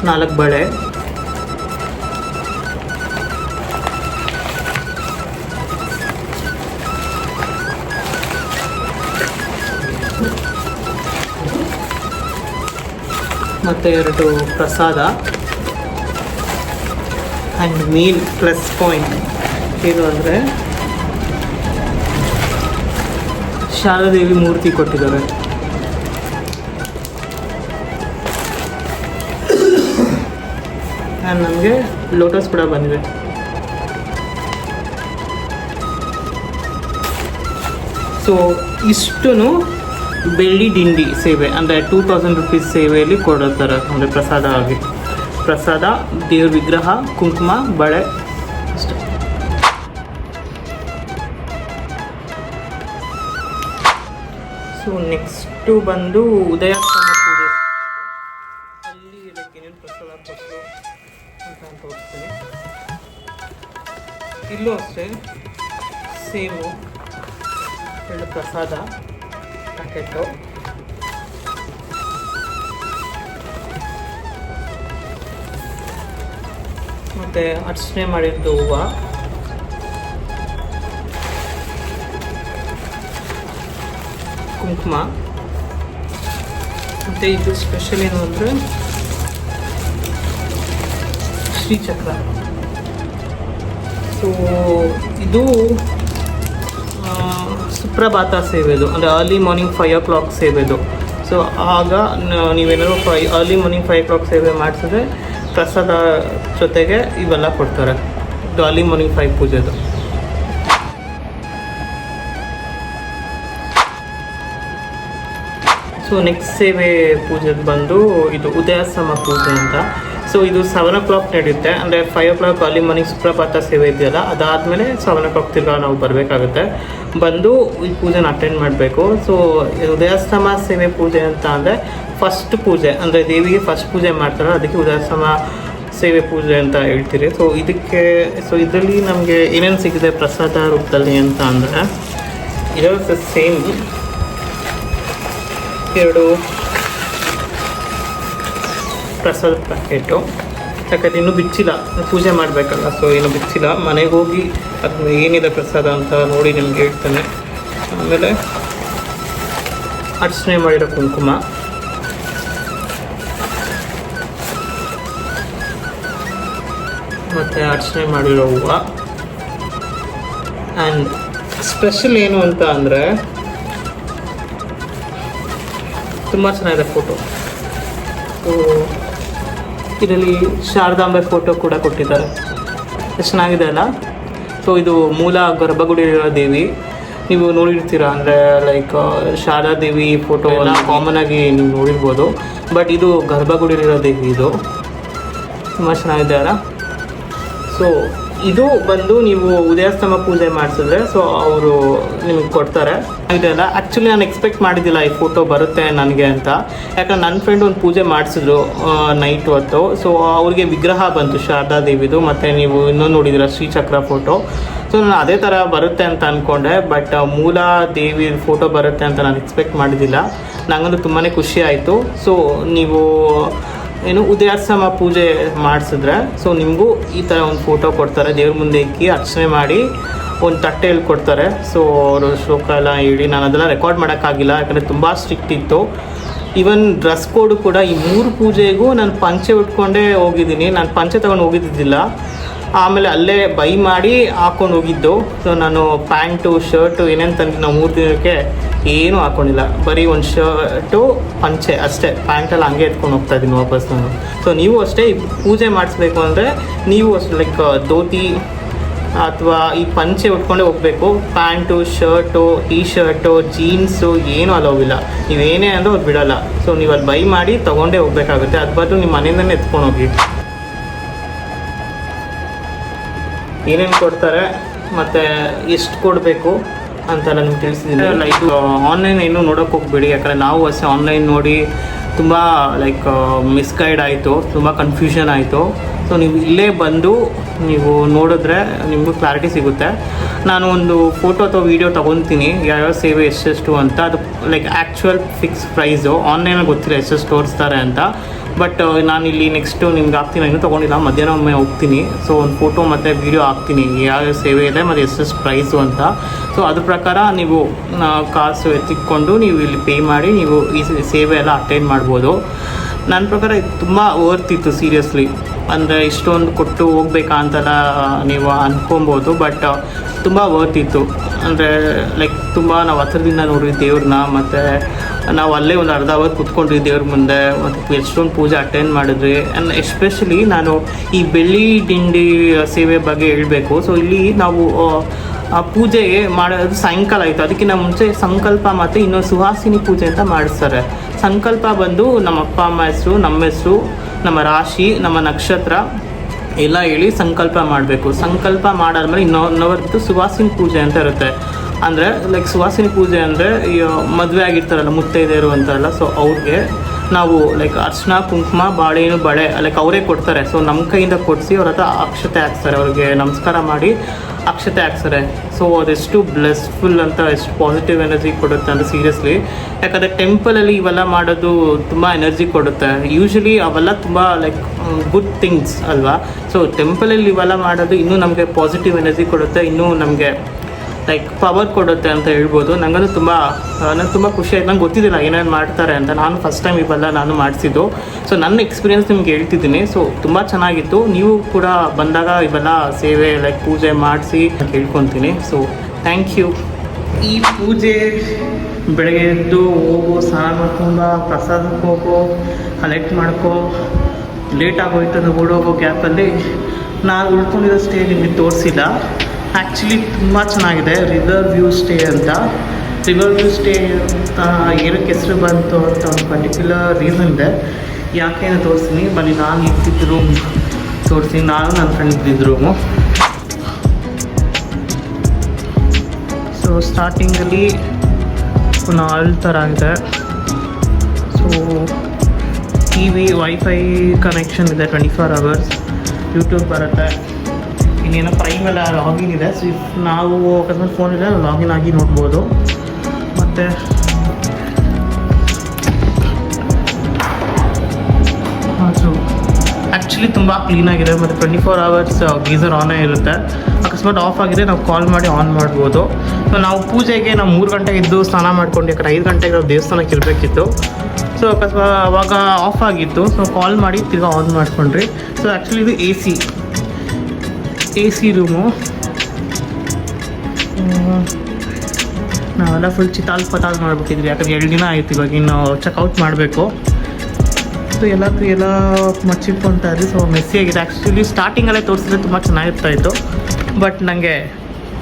ನಾಲ್ಕು ಬಳೆ, ಮತ್ತು 2 ಪ್ರಸಾದ ಆ್ಯಂಡ್ ಮೀಲ್ ಪ್ಲಸ್ ಪಾಯಿಂಟ್ ಏನು ಅಂದರೆ ಶಾರದಾದೇವಿ ಮೂರ್ತಿ ಕೊಟ್ಟಿದ್ದಾರೆ. ಆ್ಯಂಡ್ ನಮಗೆ ಲೋಟಸ್ ಕೂಡ ಬಂದಿದೆ. ಸೊ ಇಷ್ಟು ಬೆಳ್ಳಿ ದಿಂಡಿ ಸೇವೆ ಅಂದರೆ 2000 ರುಪೀಸ್ ಸೇವೆಯಲ್ಲಿ ಕೊಡುತ್ತಾರೆ, ಅಂದರೆ ಪ್ರಸಾದ ಆಗಿ. ಪ್ರಸಾದ, ದೇವ್ರ ವಿಗ್ರಹ, ಕುಂಕುಮ, ಬಳೆ ಅಷ್ಟೆ. ಸೊ ನೆಕ್ಸ್ಟು ಬಂದು ಉದಯಾಸ್ತಮ ಪೂಜೆ. ಅಲ್ಲಿ ಇದಕ್ಕೆ ಏನೇನು ಪ್ರಸಾದ ಕೊಟ್ಟರು ಅಂತ ತೋರಿಸ್ತೀನಿ. ಇಲ್ಲೂ ಅಷ್ಟೇ ಸೇಮು 2 ಪ್ರಸಾದ ಪ್ಯಾಕೆಟು. ಮತ್ತು ಅರ್ಚನೆ ಮಾಡಿದ್ದು ಹೂವು, ಕುಂಕುಮ. ಮತ್ತು ಇದು ಸ್ಪೆಷಲ್ ಏನು ಅಂದರೆ ಶ್ರೀಚಕ್ರ. ಸೊ ಇದು ಸುಪ್ರಭಾತ ಸೇವೆದು, ಅಂದರೆ ಅರ್ಲಿ ಮಾರ್ನಿಂಗ್ 5 o'clock ಸೇವೆದು. ಸೊ ಆಗ ನೀವೇನಾದ್ರು ಅರ್ಲಿ ಮಾರ್ನಿಂಗ್ 5 o'clock ಸೇವೆ ಮಾಡಿಸಿದ್ರೆ ಪ್ರಸಾದ ಜೊತೆಗೆ ಇವೆಲ್ಲ ಕೊಡ್ತಾರೆ. ಇದು ಅರ್ಲಿ ಮಾರ್ನಿಂಗ್ 5 ಪೂಜೆದು. ಸೊ ನೆಕ್ಸ್ಟ್ ಸೇವೆ ಪೂಜೆದು ಬಂದು ಇದು ಉದಯಾಸ್ತಮ ಪೂಜೆ ಅಂತ. ಸೊ ಇದು 7 o'clock ನಡೆಯುತ್ತೆ, ಅಂದರೆ 5 o'clock ಅರ್ಲಿ ಮಾರ್ನಿಂಗ್ ಸುಪ್ರಭಾತ ಸೇವೆ ಇದೆಯಲ್ಲ, ಅದಾದಮೇಲೆ 7 o'clock ತಿರ್ಗಾ ನಾವು ಬರಬೇಕಾಗುತ್ತೆ. ಬಂದು ಈ ಪೂಜೆನ ಅಟೆಂಡ್ ಮಾಡಬೇಕು. ಸೊ ಉದಯಾಸ್ತಮ ಸೇವೆ ಪೂಜೆ ಅಂತ ಅಂದರೆ ಫಸ್ಟ್ ಪೂಜೆ, ಅಂದರೆ ದೇವಿಗೆ ಫಸ್ಟ್ ಪೂಜೆ ಮಾಡ್ತಾರೆ, ಅದಕ್ಕೆ ಉದಯಾಸ್ತಮ ಸೇವೆ ಪೂಜೆ ಅಂತ ಹೇಳ್ತೀರಿ. ಸೊ ಇದರಲ್ಲಿ ನಮಗೆ ಏನೇನು ಸಿಗಿದೆ ಪ್ರಸಾದ ರೂಪದಲ್ಲಿ ಅಂತ ಅಂದರೆ ಇರೋದು ಸೇಮ್ 2 ಪ್ರಸಾದ ಪ್ಯಾಕೆಟು. ಯಾಕಂದರೆ ಇನ್ನೂ ಬಿಚ್ಚಿಲ್ಲ, ಪೂಜೆ ಮಾಡಬೇಕಲ್ಲ, ಸೊ ಇನ್ನೂ ಬಿಚ್ಚಿಲ್ಲ. ಮನೆಗೆ ಹೋಗಿ ಅದು ಏನಿದೆ ಪ್ರಸಾದ ಅಂತ ನೋಡಿ ನಿಮ್ಗೆ ಹೇಳ್ತೇನೆ. ಆಮೇಲೆ ಅರ್ಚನೆ ಮಾಡಿರೋ ಕುಂಕುಮ, ಮತ್ತು ಅರ್ಚನೆ ಮಾಡಿರೋ ಹೂವು. ಆ್ಯಂಡ್ ಸ್ಪೆಷಲ್ ಏನು ಅಂತ ಅಂದರೆ ತುಂಬ ಚೆನ್ನಾಗಿದೆ ಫೋಟೋ. ಸೊ ಇದರಲ್ಲಿ ಶಾರದಾಂಬೆ ಫೋಟೋ ಕೂಡ ಕೊಟ್ಟಿದ್ದಾರೆ, ಎಷ್ಟು ಚೆನ್ನಾಗಿದೆ ಅಲ್ಲ. ಸೊ ಇದು ಮೂಲ ಗರ್ಭಗುಡಿಯಲ್ಲಿರೋ ದೇವಿ, ನೀವು ನೋಡಿರ್ತೀರ. ಅಂದರೆ ಲೈಕ್ ಶಾರದಾ ದೇವಿ ಫೋಟೋ ಎಲ್ಲ ಕಾಮನಾಗಿ ನೀವು ನೋಡಿರ್ಬೋದು, ಬಟ್ ಇದು ಗರ್ಭಗುಡಿಯಲ್ಲಿರೋ ದೇವಿ, ಇದು ತುಂಬ ಚೆನ್ನಾಗಿದೆ ಅಲ್ಲ. ಸೊ ಇದು ಬಂದು ನೀವು ಉದಯಾಸ್ತಮ ಪೂಜೆ ಮಾಡಿಸಿದ್ರೆ ಸೊ ಅವರು ನಿಮಗೆ ಕೊಡ್ತಾರೆ. ಇದೆಲ್ಲ ಆ್ಯಕ್ಚುಲಿ ನಾನು ಎಕ್ಸ್ಪೆಕ್ಟ್ ಮಾಡಿದ್ದಿಲ್ಲ ಈ ಫೋಟೋ ಬರುತ್ತೆ ನನಗೆ ಅಂತ. ಯಾಕಂದ್ರೆ ನನ್ನ ಫ್ರೆಂಡ್ ಒಂದು ಪೂಜೆ ಮಾಡಿಸಿದ್ರು ನೈಟ್ ಹೊತ್ತು. ಸೊ ಅವ್ರಿಗೆ ವಿಗ್ರಹ ಬಂತು ಶಾರದಾ ದೇವಿದು, ಮತ್ತು ನೀವು ಇನ್ನೊಂದು ನೋಡಿದಿರ ಶ್ರೀಚಕ್ರ ಫೋಟೋ. ಸೊ ನಾನು ಅದೇ ಥರ ಬರುತ್ತೆ ಅಂತ ಅಂದ್ಕೊಂಡೆ, ಬಟ್ ಮೂಲ ದೇವಿ ಫೋಟೋ ಬರುತ್ತೆ ಅಂತ ನಾನು ಎಕ್ಸ್ಪೆಕ್ಟ್ ಮಾಡಿದ್ದಿಲ್ಲ. ನನಗಂತೂ ತುಂಬಾ ಖುಷಿ ಆಯಿತು. ಸೊ ನೀವು ಏನು ಉದಯಾಸ್ತಮ ಪೂಜೆ ಮಾಡಿಸಿದ್ರೆ ಸೊ ನಿಮಗೂ ಈ ಥರ ಒಂದು ಫೋಟೋ ಕೊಡ್ತಾರೆ, ದೇವ್ರ ಮುಂದೆ ಇಕ್ಕಿ ಅರ್ಚನೆ ಮಾಡಿ ಒಂದು ತಟ್ಟೆಯಲ್ಲಿ ಕೊಡ್ತಾರೆ. ಸೊ ಅವರು ಶ್ಲೋಕ ಎಲ್ಲ ಹೇಳಿ, ನಾನು ಅದೆಲ್ಲ ರೆಕಾರ್ಡ್ ಮಾಡೋಕ್ಕಾಗಿಲ್ಲ ಯಾಕಂದರೆ ತುಂಬ ಸ್ಟ್ರಿಕ್ಟ್ ಇತ್ತು. ಈವನ್ ಡ್ರೆಸ್ ಕೋಡು ಕೂಡ ಈ 3 ಪೂಜೆಗೂ ನಾನು ಪಂಚೆ ಉಟ್ಕೊಂಡೇ ಹೋಗಿದ್ದೀನಿ, ನಾನು ಪಂಚೆ ತೊಗೊಂಡು ಹೋಗಿದ್ದಿಲ್ಲ. ಆಮೇಲೆ ಅಲ್ಲೇ ಬೈ ಮಾಡಿ ಹಾಕ್ಕೊಂಡು ಹೋಗಿದ್ದು. ಸೊ ನಾನು ಪ್ಯಾಂಟು ಶರ್ಟು ಏನೇನು ತಂದು ನಾವು 3 ದಿನಕ್ಕೆ ಏನೂ ಹಾಕ್ಕೊಂಡಿಲ್ಲ, ಬರೀ ಒಂದು ಶರ್ಟು ಪಂಚೆ ಅಷ್ಟೇ, ಪ್ಯಾಂಟಲ್ಲಿ ಹಂಗೆ ಎತ್ಕೊಂಡು ಹೋಗ್ತಾಯಿದ್ದೀನಿ ವಾಪಸ್ ನಾನು. ಸೊ ನೀವು ಅಷ್ಟೇ ಈ ಪೂಜೆ ಮಾಡಿಸ್ಬೇಕು ಅಂದರೆ ನೀವು ಅಷ್ಟು ಲೈಕ್ ಧೋತಿ ಅಥವಾ ಈ ಪಂಚೆ ಉಟ್ಕೊಂಡೇ ಹೋಗಬೇಕು. Pant shirt T shirt jeans ಏನೂ ಅಲೋವಿಲ್ಲ, ನೀವೇನೇ ಅಂದರೂ ಅದು ಬಿಡೋಲ್ಲ. ಸೊ ನೀವು ಅಲ್ಲಿ ಬೈ ಮಾಡಿ ತೊಗೊಂಡೇ ಹೋಗ್ಬೇಕಾಗುತ್ತೆ, ಅದು ಬದಲು ನಿಮ್ಮ ಮನೆಯಿಂದನೇ ಎತ್ಕೊಂಡು ಹೋಗಿ. ಏನೇನು ಕೊಡ್ತಾರೆ ಮತ್ತು ಎಷ್ಟು ಕೊಡಬೇಕು ಅಂತೆಲ್ಲ ನಿಮ್ಗೆ ತಿಳಿಸಿದ್ದೀನಿ. ಲೈಕ್ ಆನ್ಲೈನ್ ಏನೂ ನೋಡೋಕೆ ಹೋಗ್ಬೇಡಿ, ಯಾಕಂದರೆ ನಾವು ಅಷ್ಟೇ ಆನ್ಲೈನ್ ನೋಡಿ ತುಂಬ ಲೈಕ್ ಮಿಸ್ಗೈಡ್ ಆಯಿತು, ತುಂಬ ಕನ್ಫ್ಯೂಷನ್ ಆಯಿತು. ಸೊ ನೀವು ಇಲ್ಲೇ ಬಂದು ನೀವು ನೋಡಿದ್ರೆ ನಿಮಗೂ ಕ್ಲಾರಿಟಿ ಸಿಗುತ್ತೆ. ನಾನು ಒಂದು ಫೋಟೋ ಅಥವಾ ವೀಡಿಯೋ ತೊಗೊತೀನಿ ಯಾವ್ಯಾವ ಸೇವೆ ಎಷ್ಟೆಷ್ಟು ಅಂತ. ಅದು ಲೈಕ್ ಆ್ಯಕ್ಚುಯಲ್ ಫಿಕ್ಸ್ ಪ್ರೈಸು, ಆನ್ಲೈನಲ್ಲಿ ಗೊತ್ತಿಲ್ಲ ಎಷ್ಟೆಷ್ಟು ತೋರಿಸ್ತಾರೆ ಅಂತ. ಬಟ್ ನಾನಿಲ್ಲಿ ನೆಕ್ಸ್ಟು ನಿಮ್ಗೆ ಹಾಕ್ತೀನಿ, ಇನ್ನೂ ತೊಗೊಂಡಿಲ್ಲ, ಮಧ್ಯಾಹ್ನ ಒಮ್ಮೆ ಹೋಗ್ತೀನಿ. ಸೊ ಒಂದು ಫೋಟೋ ಮತ್ತು ವೀಡಿಯೋ ಹಾಕ್ತೀನಿ ಯಾವ್ಯಾವ ಸೇವೆ ಇದೆ ಮತ್ತು ಎಷ್ಟೆಷ್ಟು ಪ್ರೈಸು ಅಂತ. ಸೊ ಅದ್ರ ಪ್ರಕಾರ ನೀವು ಕಾಸು ಎತ್ತಿಕೊಂಡು ನೀವು ಇಲ್ಲಿ ಪೇ ಮಾಡಿ ನೀವು ಈ ಸೇವೆ ಎಲ್ಲ ಅಟೆಂಡ್ ಮಾಡ್ಬೋದು. ನನ್ನ ಪ್ರಕಾರ ಇದು ತುಂಬ ವರ್ತ್ ಇತ್ತು ಸೀರಿಯಸ್ಲಿ. ಅಂದರೆ ಇಷ್ಟೊಂದು ಕೊಟ್ಟು ಹೋಗ್ಬೇಕಾ ಅಂತೆಲ್ಲ ನೀವು ಅಂದ್ಕೊಬೋದು, ಬಟ್ ತುಂಬ ವರ್ತ್ ಇತ್ತು. ಅಂದರೆ ಲೈಕ್ ತುಂಬ ನಾವು ಹತ್ರದಿಂದ ನೋಡಿದ್ವಿ ದೇವ್ರನ್ನ, ಮತ್ತು ನಾವು ಅಲ್ಲೇ ಒಂದು ಅರ್ಧ ಅವರ್ ಕೂತ್ಕೊಂಡ್ವಿ ದೇವ್ರ ಮುಂದೆ, ಮತ್ತು ಎಷ್ಟೊಂದು ಪೂಜೆ ಅಟೆಂಡ್ ಮಾಡಿದ್ವಿ. ಆ್ಯಂಡ್ ಎಸ್ಪೆಷಲಿ ನಾನು ಈ ಬೆಳ್ಳಿ ದಿಂಡಿ ಸೇವೆ ಬಗ್ಗೆ ಹೇಳಬೇಕು. ಸೊ ಇಲ್ಲಿ ನಾವು ಆ ಪೂಜೆ ಮಾಡೋದು ಸಾಯಂಕಾಲ ಆಯಿತು. ಅದಕ್ಕಿಂತ ಮುಂಚೆ ಸಂಕಲ್ಪ ಮತ್ತು ಇನ್ನೊಂದು ಸುಹಾಸಿನಿ ಪೂಜೆ ಅಂತ ಮಾಡಿಸ್ತಾರೆ. ಸಂಕಲ್ಪ ಬಂದು ನಮ್ಮ ಅಪ್ಪ ಅಮ್ಮ ಹೆಸರು, ನಮ್ಮ ಹೆಸರು, ನಮ್ಮ ರಾಶಿ, ನಮ್ಮ ನಕ್ಷತ್ರ ಎಲ್ಲ ಹೇಳಿ ಸಂಕಲ್ಪ ಮಾಡಬೇಕು. ಸಂಕಲ್ಪ ಮಾಡಾದ್ಮೇಲೆ ಇನ್ನೊಂದು ಸುವಾಸಿನಿ ಪೂಜೆ ಅಂತ ಇರುತ್ತೆ. ಅಂದರೆ ಲೈಕ್ ಸುವಾಸಿನಿ ಪೂಜೆ ಅಂದರೆ ಮದುವೆ ಆಗಿರ್ತಾರಲ್ಲ ಮುತ್ತೈದೆಯರು ಅಂತಾರಲ್ಲ, ಸೊ ಅವ್ರಿಗೆ ನಾವು ಲೈಕ್ ಅರ್ಶಿನ ಕುಂಕುಮ ಬಾಳೆಹಣ್ಣು ಬಳೆ ಲೈಕ್ ಅವರೇ ಕೊಡ್ತಾರೆ. ಸೊ ನಮ್ಮ ಕೈಯಿಂದ ಕೊಡಿಸಿ ಅವ್ರ ಹತ್ರ ಅಕ್ಷತೆ ಹಾಕ್ತಾರೆ, ಅವ್ರಿಗೆ ನಮಸ್ಕಾರ ಮಾಡಿ ಅಕ್ಷತೆ ಹಾಕ್ತಾರೆ. ಸೊ ಅದೆಷ್ಟು ಬ್ಲೆಸ್ಫುಲ್ ಅಂತ, ಎಷ್ಟು ಪಾಸಿಟಿವ್ ಎನರ್ಜಿ ಕೊಡುತ್ತೆ ಅಂದರೆ ಸೀರಿಯಸ್ಲಿ. ಯಾಕಂದರೆ ಟೆಂಪಲಲ್ಲಿ ಇವೆಲ್ಲ ಮಾಡೋದು ತುಂಬ ಎನರ್ಜಿ ಕೊಡುತ್ತೆ. ಯೂಶ್ವಲಿ ಅವೆಲ್ಲ ತುಂಬ ಲೈಕ್ ಗುಡ್ ಥಿಂಗ್ಸ್ ಅಲ್ವಾ. ಸೊ ಟೆಂಪಲಲ್ಲಿ ಇವೆಲ್ಲ ಮಾಡೋದು ಇನ್ನೂ ನಮಗೆ ಪಾಸಿಟಿವ್ ಎನರ್ಜಿ ಕೊಡುತ್ತೆ, ಇನ್ನೂ ನಮಗೆ ಲೈಕ್ ಪವರ್ ಕೊಡುತ್ತೆ ಅಂತ ಹೇಳ್ಬೋದು. ನನಗದು ತುಂಬ ಖುಷಿ ಆಯ್ತು. ನಂಗೆ ಗೊತ್ತಿದ್ದಿಲ್ಲ ಏನೇನು ಮಾಡ್ತಾರೆ ಅಂತ. ನಾನು ಫಸ್ಟ್ ಟೈಮ್ ಇವೆಲ್ಲ ನಾನು ಮಾಡಿಸಿದ್ದು. ಸೊ ನನ್ನ ಎಕ್ಸ್ಪೀರಿಯೆನ್ಸ್ ನಿಮ್ಗೆ ಹೇಳ್ತಿದ್ದೀನಿ. ಸೊ ತುಂಬ ಚೆನ್ನಾಗಿತ್ತು. ನೀವು ಕೂಡ ಬಂದಾಗ ಇವೆಲ್ಲ ಸೇವೆ ಲೈಕ್ ಪೂಜೆ ಮಾಡಿಸಿ ಕೇಳ್ಕೊತೀನಿ. So thank you. ಈ ಪೂಜೆ ಬೆಳಗ್ಗೆ ಎದ್ದು ಹೋಗು, ಸ್ನಾನ ಮಾಡ್ಕೊಂಡು ಪ್ರಸಾದಕ್ಕೆ ಹೋಗೋ, ಕಲೆಕ್ಟ್ ಮಾಡ್ಕೋ, ಲೇಟ್ ಆಗೋಯ್ತು ಅದು ಓಡೋಗೋ ಗ್ಯಾಪಲ್ಲಿ ನಾನು ಉಳ್ಕೊಂಡಿರೋ ಸ್ಟೇ ನಿಮಗೆ ತೋರಿಸಿಲ್ಲ. ಆ್ಯಕ್ಚುಲಿ ತುಂಬ ಚೆನ್ನಾಗಿದೆ. ರಿವರ್ ವ್ಯೂ ಸ್ಟೇ ಅಂತ. ರಿವರ್ ವ್ಯೂ ಸ್ಟೇ ಅಂತ ಏನಕ್ಕೆ ಹೆಸರು ಬಂತು ಅಂತ ಒಂದು ಪರ್ಟಿಕ್ಯುಲರ್ ರೀಸನ್ ಇದೆ. ಯಾಕೆ ಅಂತ ತೋರಿಸ್ತೀನಿ ಬನ್ನಿ. ನಾನು ಇದ್ದಿದ್ದು ರೂಮ್ ತೋರಿಸ್ತೀನಿ. ನಾನು ನನ್ನ ಫ್ರೆಂಡ್ ಇದ್ದಿದ್ದು ರೂಮು. ಸೊ ಸ್ಟಾರ್ಟಿಂಗಲ್ಲಿ ಒಂದು ಹಾಲ್ ಥರ ಇದೆ. So T V, wifi connection ಇದೆ, 24 hours ಯೂಟ್ಯೂಬ್ ಬರುತ್ತೆ. ಇನ್ನೇನೋ ಪ್ರೈಮೆಲ್ಲ ಲಾಗಿನ್ ಇದೆ. ಸೊ ಇಫ್ ನಾವು ಅಕಸ್ಮಾತ್ ಫೋನ್ ಇದೆ ಲಾಗಿನ್ ಆಗಿ ನೋಡ್ಬೋದು. ಮತ್ತು ಸೊ ಆ್ಯಕ್ಚುಲಿ ತುಂಬ ಕ್ಲೀನಾಗಿದೆ. ಮತ್ತು 24 hours ಗೀಸರ್ ಆನೇ ಇರುತ್ತೆ. ಅಕಸ್ಮಾತ್ ಆಫ್ ಆಗಿದೆ ನಾವು ಕಾಲ್ ಮಾಡಿ ಆನ್ ಮಾಡ್ಬೋದು. ಸೊ ನಾವು ಪೂಜೆಗೆ ನಾವು 3 ಗಂಟೆಗೆ ಇದ್ದು ಸ್ನಾನ ಮಾಡ್ಕೊಂಡು, ಯಾಕಂದ್ರೆ 5 ಗಂಟೆಗೆ ನಾವು ದೇವಸ್ಥಾನಕ್ಕೆ ಇರಬೇಕಿತ್ತು. ಸೊ ಅಕಸ್ಮಾತ್ ಅವಾಗ ಆಫ್ ಆಗಿತ್ತು. ಸೊ ಕಾಲ್ ಮಾಡಿ ತಿರ್ಗಾ ಆನ್ ಮಾಡ್ಕೊಂಡ್ರಿ. ಸೊ ಆ್ಯಕ್ಚುಲಿ ಇದು ಎ ಸಿ ರೂಮು. ನಾವೆಲ್ಲ ಫುಲ್ ಚಿತಾಲ್ ಮಾಡಿಬಿಟ್ಟಿದ್ವಿ. ಯಾಕಂದ್ರೆ 2 ದಿನ ಆಯಿತು. ಇವಾಗ ಇನ್ನು ಚೆಕ್ಔಟ್ ಮಾಡಬೇಕು. ಸೊ ಎಲ್ಲ ಮಚ್ಚಿಟ್ಕೊತಾ ಇದ್ವಿ. ಸೊ ಮೆಸ್ಸಿ ಆಗಿದೆ. ಆ್ಯಕ್ಚುಲಿ ಸ್ಟಾರ್ಟಿಂಗಲ್ಲೇ ತೋರಿಸಿದ್ರೆ ತುಂಬ ಚೆನ್ನಾಗಿರ್ತಾಯಿತ್ತು, ಬಟ್ ನನಗೆ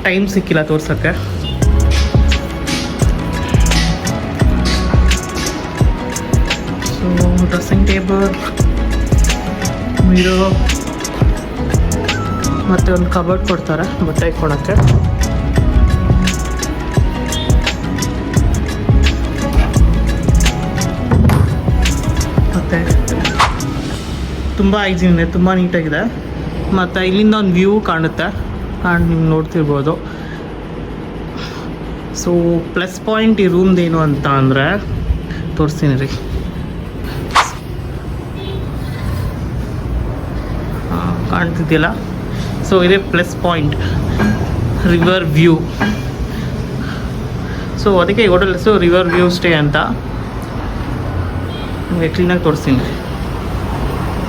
ಟೈಮ್ ಸಿಕ್ಕಿಲ್ಲ ತೋರ್ಸೋಕ್ಕೆ. ಸೊ ಡ್ರೆಸ್ಸಿಂಗ್ ಟೇಬಲ್, ಮಿರೋ ಮತ್ತು ಒಂದು ಕಬರ್ಡ್ ಕೊಡ್ತಾರೆ ಬಟ್ಟೆ ಇಟ್ಕೊಳಕ್ಕೆ. ಮತ್ತು ತುಂಬ ಹೈಜೀನ್ ಇದೆ, ತುಂಬ ನೀಟಾಗಿದೆ. ಮತ್ತು ಇಲ್ಲಿಂದ ಒಂದು ವ್ಯೂ ಕಾಣುತ್ತೆ, ನೀವು ನೋಡ್ತಿರ್ಬೋದು. ಸೊ ಪ್ಲಸ್ ಪಾಯಿಂಟ್ ಈ ರೂಮ್ದೇನು ಅಂತ ಅಂದರೆ ತೋರಿಸ್ತೀನಿ ರೀ. ಕಾಣ್ತಿದ್ದಿಲ್ಲ. ಸೊ ಇದೇ plus point, river view. So ಅದಕ್ಕೆ ಹೋಟೆಲ್ ಹೆಸರು ರಿವರ್ ವ್ಯೂ ಸ್ಟೇ ಅಂತ. ನಿಮಗೆ ಕ್ಲೀನಾಗಿ ತೋರಿಸ್ತೀನಿ,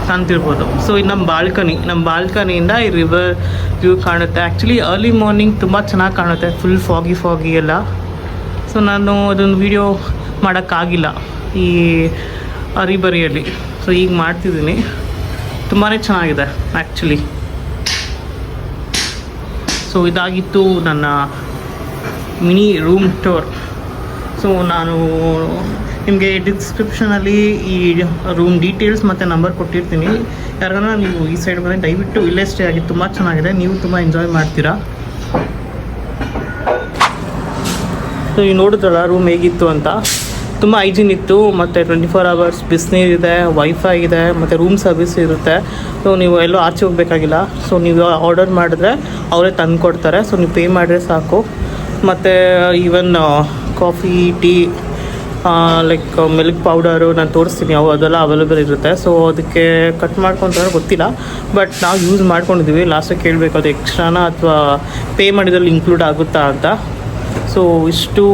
ಕಾಣ್ತಿರ್ಬೋದು. ಸೊ ಇದು ನಮ್ಮ ಬಾಲ್ಕನಿಯಿಂದ ಈ ರಿವರ್ ವ್ಯೂ ಕಾಣುತ್ತೆ. ಆ್ಯಕ್ಚುಲಿ ಅರ್ಲಿ ಮಾರ್ನಿಂಗ್ ತುಂಬ ಚೆನ್ನಾಗಿ ಕಾಣುತ್ತೆ, ಫುಲ್ ಫಾಗಿ ಎಲ್ಲ. ಸೊ ನಾನು ಅದೊಂದು ವಿಡಿಯೋ ಮಾಡೋಕ್ಕಾಗಿಲ್ಲ ಈ ಹರಿಬರಿಯಲ್ಲಿ. ಸೊ ಈಗ ಮಾಡ್ತಿದ್ದೀನಿ. ತುಂಬಾ ಚೆನ್ನಾಗಿದೆ ಆ್ಯಕ್ಚುಲಿ. ಸೊ ಇದಾಗಿತ್ತು ನನ್ನ ಮಿನಿ ರೂಮ್ ಟೂರ್. ಸೊ ನಾನು ನಿಮಗೆ ಡಿಸ್ಕ್ರಿಪ್ಷನಲ್ಲಿ ಈ ರೂಮ್ ಡೀಟೇಲ್ಸ್ ಮತ್ತು ನಂಬರ್ ಕೊಟ್ಟಿರ್ತೀನಿ. ಯಾರಿಗಾನ ನೀವು ಈ ಸೈಡ್ ಬಂದರೆ ದಯವಿಟ್ಟು ಇಲ್ಲೇ ಸ್ಟೇ ಆಗಿ, ತುಂಬ ಚೆನ್ನಾಗಿದೆ. ನೀವು ತುಂಬ ಎಂಜಾಯ್ ಮಾಡ್ತೀರಾ. ಸೊ ನೀವು ನೋಡಿದ್ರಲ್ಲ ರೂಮ್ ಹೇಗಿತ್ತು ಅಂತ. ತುಂಬ ಹೈಜೀನ್ ಇತ್ತು. ಮತ್ತು 24 hours ಬಿಸಿನೀರಿದೆ, ವೈಫೈ ಇದೆ, ಮತ್ತು ರೂಮ್ ಸರ್ವಿಸ್ ಇರುತ್ತೆ. ಸೊ ನೀವು ಎಲ್ಲೋ ಆಚೆ ಹೋಗಬೇಕಾಗಿಲ್ಲ. ಸೊ ನೀವು ಆರ್ಡರ್ ಮಾಡಿದ್ರೆ ಅವರೇ ತಂದು ಕೊಡ್ತಾರೆ. ಸೊ ನೀವು ಪೇ ಮಾಡಿದ್ರೆ ಸಾಕು. ಮತ್ತು even coffee, tea, like milk powder ನಾನು ತೋರಿಸ್ತೀನಿ, ಅದೆಲ್ಲ ಅವೈಲೇಬಲ್ ಇರುತ್ತೆ. ಸೊ ಅದಕ್ಕೆ ಕಟ್ ಮಾಡ್ಕೊತಾರೆ ಗೊತ್ತಿಲ್ಲ, ಬಟ್ ನಾವು ಯೂಸ್ ಮಾಡ್ಕೊಂಡಿದ್ದೀವಿ. ಲಾಸ್ಟಿಗೆ ಕೇಳಬೇಕು ಅದು ಎಕ್ಸ್ಟ್ರಾನ ಅಥವಾ ಪೇ ಮಾಡಿದ್ರಲ್ಲಿ ಇನ್ಕ್ಲೂಡ್ ಆಗುತ್ತಾ ಅಂತ. ಸೊ ಇಷ್ಟು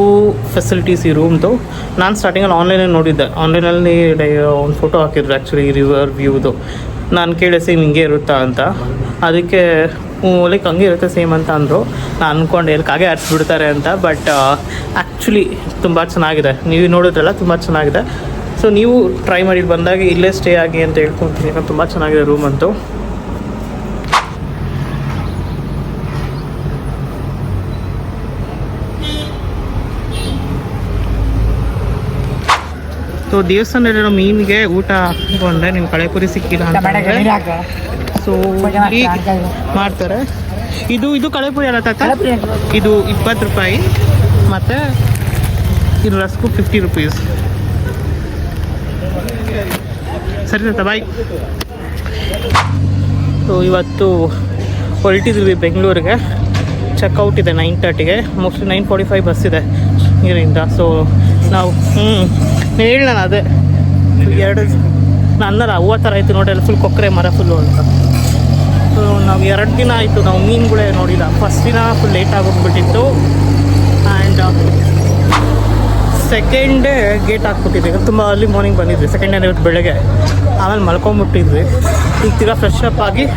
ಫೆಸಿಲಿಟೀಸ್ ಈ ರೂಮ್ದು. ನಾನು ಸ್ಟಾರ್ಟಿಂಗಲ್ಲಿ ಆನ್ಲೈನಲ್ಲಿ ನೋಡಿದ್ದೆ. ಆನ್ಲೈನಲ್ಲಿ ಒಂದು ಫೋಟೋ ಹಾಕಿದ್ರು ಆ್ಯಕ್ಚುಲಿ ರಿವರ್ ವ್ಯೂದು. ನಾನು ಕೇಳಿದೆ ಸೇಮ್ ಹಿಂಗೆ ಇರುತ್ತಾ ಅಂತ. ಅದಕ್ಕೆ ಲೈಕ್ ಹಂಗೆ ಇರುತ್ತೆ ಸೇಮ್ ಅಂತ ಅಂದರು. ನಾನು ಅಂದ್ಕೊಂಡೆ ಎಲ್ಲಿ ಕಾಗೆ ಹರಿಸ್ಬಿಡ್ತಾರೆ ಅಂತ. ಬಟ್ ಆ್ಯಕ್ಚುಲಿ ತುಂಬ ಚೆನ್ನಾಗಿದೆ. ನೀವು ನೋಡಿದ್ರಲ್ಲ, ತುಂಬ ಚೆನ್ನಾಗಿದೆ. ಸೊ ನೀವು ಟ್ರೈ ಮಾಡಿ ಬಂದಾಗ ಇಲ್ಲೇ ಸ್ಟೇ ಆಗಿ ಅಂತ ಹೇಳ್ಕೊತೀನಿ. ತುಂಬ ಚೆನ್ನಾಗಿದೆ ರೂಮ್ ಅಂತೂ. ಸೊ ದೇವಸ್ಥಾನದಲ್ಲಿರೋ ಮೀನಿಗೆ ಊಟ ಹಾಕೊಂಡ್ರೆ ನಿಮ್ಮ ಕಳೆಪುರಿ ಸಿಕ್ಕಿಲ್ಲ ಅಂತ ಸೊ ಇಲ್ಲಿ ಮಾಡ್ತಾರೆ. ಇದು ಕಳೆಪುರಿ ಅಲ್ಲ ತಾತ? ಇದು 20 ರೂಪಾಯಿ ಮತ್ತು ಇದು ರಸ್ಕು 50 ರುಪೀಸ್. ಸರಿ ತಾತ, ಬಾಯ್. ಸೊ ಇವತ್ತು ಹೊರಟಿದ್ವಿ ಬೆಂಗಳೂರಿಗೆ. ಚೆಕ್ಔಟ್ ಇದೆ 9:30ಗೆ, ಮೋಸ್ಟ್ಲಿ 9:45 ಬಸ್ ಇದೆ ನೀರಿಂದ. ಸೊ ನಾವು ಹೇಳ ಅದೇ 2 ನನ್ನಲ್ಲ ಹೂವು ಥರ ಆಯಿತು ನೋಡಿ, ಅಲ್ಲಿ ಫುಲ್ ಕೊಕ್ಕರೆ ಮರ ಫುಲ್ಲು ಅಂತ. ಸೊ ನಾವು 2 ದಿನ ಆಯಿತು ನಾವು ಮೀನುಗಳೇ ನೋಡಿಲ್ಲ. ಫಸ್ಟ್ ದಿನ ಫುಲ್ ಲೇಟ್ ಆಗೋಗ್ಬಿಟ್ಟಿತ್ತು ಆ್ಯಂಡ್ ಸೆಕೆಂಡ್ ಡೇ ಗೇಟ್ ಹಾಕ್ಬಿಟ್ಟಿದ್ವಿ. ತುಂಬ ಅರ್ಲಿ ಮಾರ್ನಿಂಗ್ ಬಂದಿದ್ವಿ ಸೆಕೆಂಡ್ ಡೇ ಇವತ್ತು ಬೆಳಗ್ಗೆ. ಆಮೇಲೆ ಮಲ್ಕೊಂಬಿಟ್ಟಿದ್ವಿ. ಈಗ ತಿರ್ಗಾ ಫ್ರೆಶ್ ಅಪ್ ಆಗಿ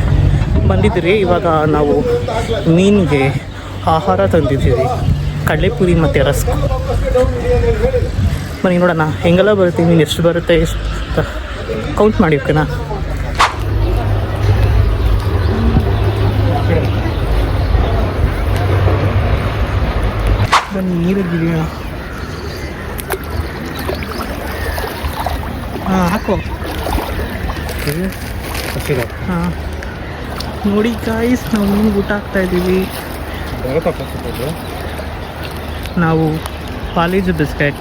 ಬಂದಿದ್ರಿ. ಇವಾಗ ನಾವು ಮೀನಿಗೆ ಆಹಾರ ತಂದಿದ್ದೀವಿ, ಕಡಲೆಪುರಿ ಮತ್ತು ರಸ್ಕ್. ಬನ್ನಿ ನೋಡೋಣ ಹೆಂಗೆಲ್ಲ ಬರುತ್ತೆ ಮೀನು, ಎಷ್ಟು ಬರುತ್ತೆ ಎಷ್ಟು ಕೌಂಟ್ ಮಾಡಿ ಓಕೆನಾ. ಬನ್ನಿ ನೀರಿಗೆ ಇಳಿಯೋಣ. ಹಾಂ ಹಾಕೋ. ಹಾಂ ನೋಡಿ ಗಾಯ್ಸ್, ನಾವು ಮೀನು ಊಟ ಹಾಕ್ತಾಯಿದ್ದೀವಿ. ನಾವು ಪಾಲೇಜ್ ಬಿಸ್ಕೆಟ್,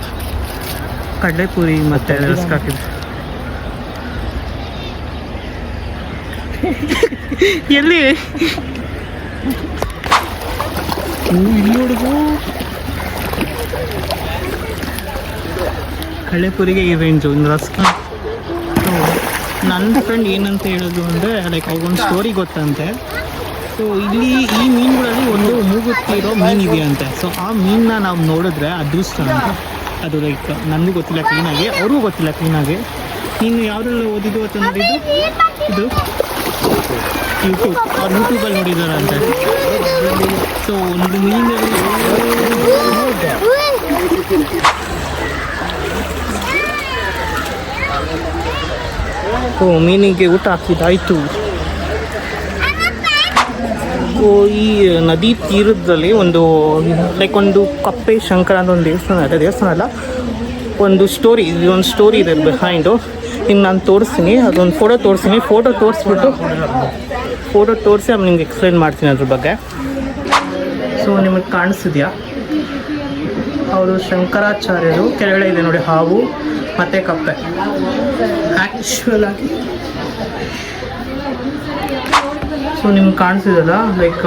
ಕಡಲೆಪುರಿ ಮತ್ತು ರಸ್ಕ್ ಹಾಕಿದ್ವಿ. ಎಲ್ಲಿ ಇಲ್ಲಿ ಹುಡುಗು ಕಡಲೆಪುರಿಗೆ ಈ ರೇಂಜು, ಇನ್ನು ರಸ್ಕ್. ಸೊ ನನ್ನ ಫ್ರೆಂಡ್ ಏನಂತ ಹೇಳೋದು ಅಂದರೆ ಲೈಕ್ ಅವ್ರಿಗೊಂದು ಸ್ಟೋರಿ ಗೊತ್ತಂತೆ. ಸೊ ಇಲ್ಲಿ ಈ ಮೀನುಗಳಲ್ಲಿ ಒಂದು ಮೂಗುತ್ತಿರೋ ಮೀನು ಇದೆಯಂತೆ. ಸೊ ಆ ಮೀನನ್ನ ನಾವು ನೋಡಿದ್ರೆ ಅದೃಷ್ಟ ಅಂತ. ಅದು ಲೈಕ್ ನನಗೂ ಗೊತ್ತಿಲ್ಲ ಕ್ಲೀನಾಗಿ, ಅವ್ರಿಗೂ ಗೊತ್ತಿಲ್ಲ ಕ್ಲೀನಾಗಿ. ನೀನು ಯಾವುದ್ರಲ್ಲಿ ಓದಿದ್ದು ಅಂತ ನೋಡಿದ್ದು? ಇದು ಯೂಟ್ಯೂಬಲ್ಲಿ ನೋಡಿದಾರಂತೆ. ಸೊ ಒಂದು ಮೀನಲ್ಲಿ ಮೀನಿಗೆ ಊಟ ಹಾಕಿದ್ದಾಯಿತು. ಈ ನದಿ ತೀರದಲ್ಲಿ ಒಂದು ಲೈಕ್ ಒಂದು ಕಪ್ಪೆ ಶಂಕರ ಅಂತ ಒಂದು ದೇವಸ್ಥಾನ ಇದೆ. ದೇವಸ್ಥಾನ ಅಲ್ಲ, ಒಂದು ಸ್ಟೋರಿ ಇದೆ ಬಿಹೈಂಡು. ಇನ್ನು ನಾನು ತೋರಿಸ್ತೀನಿ, ಅದೊಂದು ಫೋಟೋ ತೋರಿಸ್ತೀನಿ. ಫೋಟೋ ತೋರಿಸಿ ಆಮೇಲೆ ನಿಮ್ಗೆ ಎಕ್ಸ್ಪ್ಲೈನ್ ಮಾಡ್ತೀನಿ ಅದ್ರ ಬಗ್ಗೆ. ಸೊ ನಿಮಗೆ ಕಾಣಿಸ್ತಿದ್ಯಾ, ಅವರು ಶಂಕರಾಚಾರ್ಯರು. ಕೆಳಗಡೆ ಇದೆ ನೋಡಿ ಹಾವು ಮತ್ತು ಕಪ್ಪೆ. ಆ್ಯಕ್ಚುಯಲ್ ಆಗಿ ಸೊ ನಿಮ್ಗೆ ಕಾಣಿಸಿದಲ್ಲ ಲೈಕ್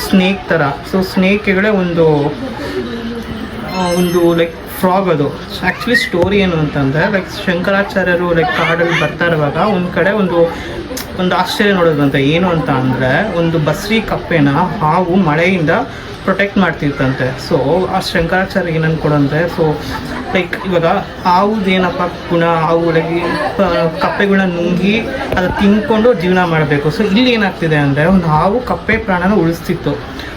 ಸ್ನೇಕ್ ಥರ. ಸೊ ಸ್ನೇಕ್ ಕೆಳಗಡೆ ಒಂದು ಲೈಕ್ ಫ್ರಾಗ್. ಅದು ಆ್ಯಕ್ಚುಲಿ ಸ್ಟೋರಿ ಏನು ಅಂತಂದರೆ ಲೈಕ್ ಶಂಕರಾಚಾರ್ಯರು ಲೈಕ್ ಕಾಡಲ್ಲಿ ಬರ್ತಾ ಇರುವಾಗ ಒಂದು ಕಡೆ ಒಂದು ಆಶ್ಚರ್ಯ ನೋಡೋದಂತೆ. ಏನು ಅಂತ ಅಂದರೆ ಒಂದು ಬಸ್ರಿ ಕಪ್ಪೆನ ಹಾವು ಮಳೆಯಿಂದ ಪ್ರೊಟೆಕ್ಟ್ ಮಾಡ್ತಿರ್ತಂತೆ. ಸೊ ಆ ಶಂಕರಾಚಾರ್ಯ ಏನು ಅಂದ್ಕೊಡಂತೆ, ಸೊ ಲೈಕ್ ಇವಾಗ ಹಾವುದೇನಪ್ಪ ಗುಣ, ಹಾವು ಲೈಕ್ ಕಪ್ಪೆಗಳನ್ನ ನುಂಗಿ ಅದು ತಿನ್ಕೊಂಡು ಜೀವನ ಮಾಡಬೇಕು. ಸೊ ಇಲ್ಲಿ ಏನಾಗ್ತಿದೆ ಅಂದರೆ ಒಂದು ಹಾವು ಕಪ್ಪೆ ಪ್ರಾಣನ ಉಳಿಸ್ತಿತ್ತು.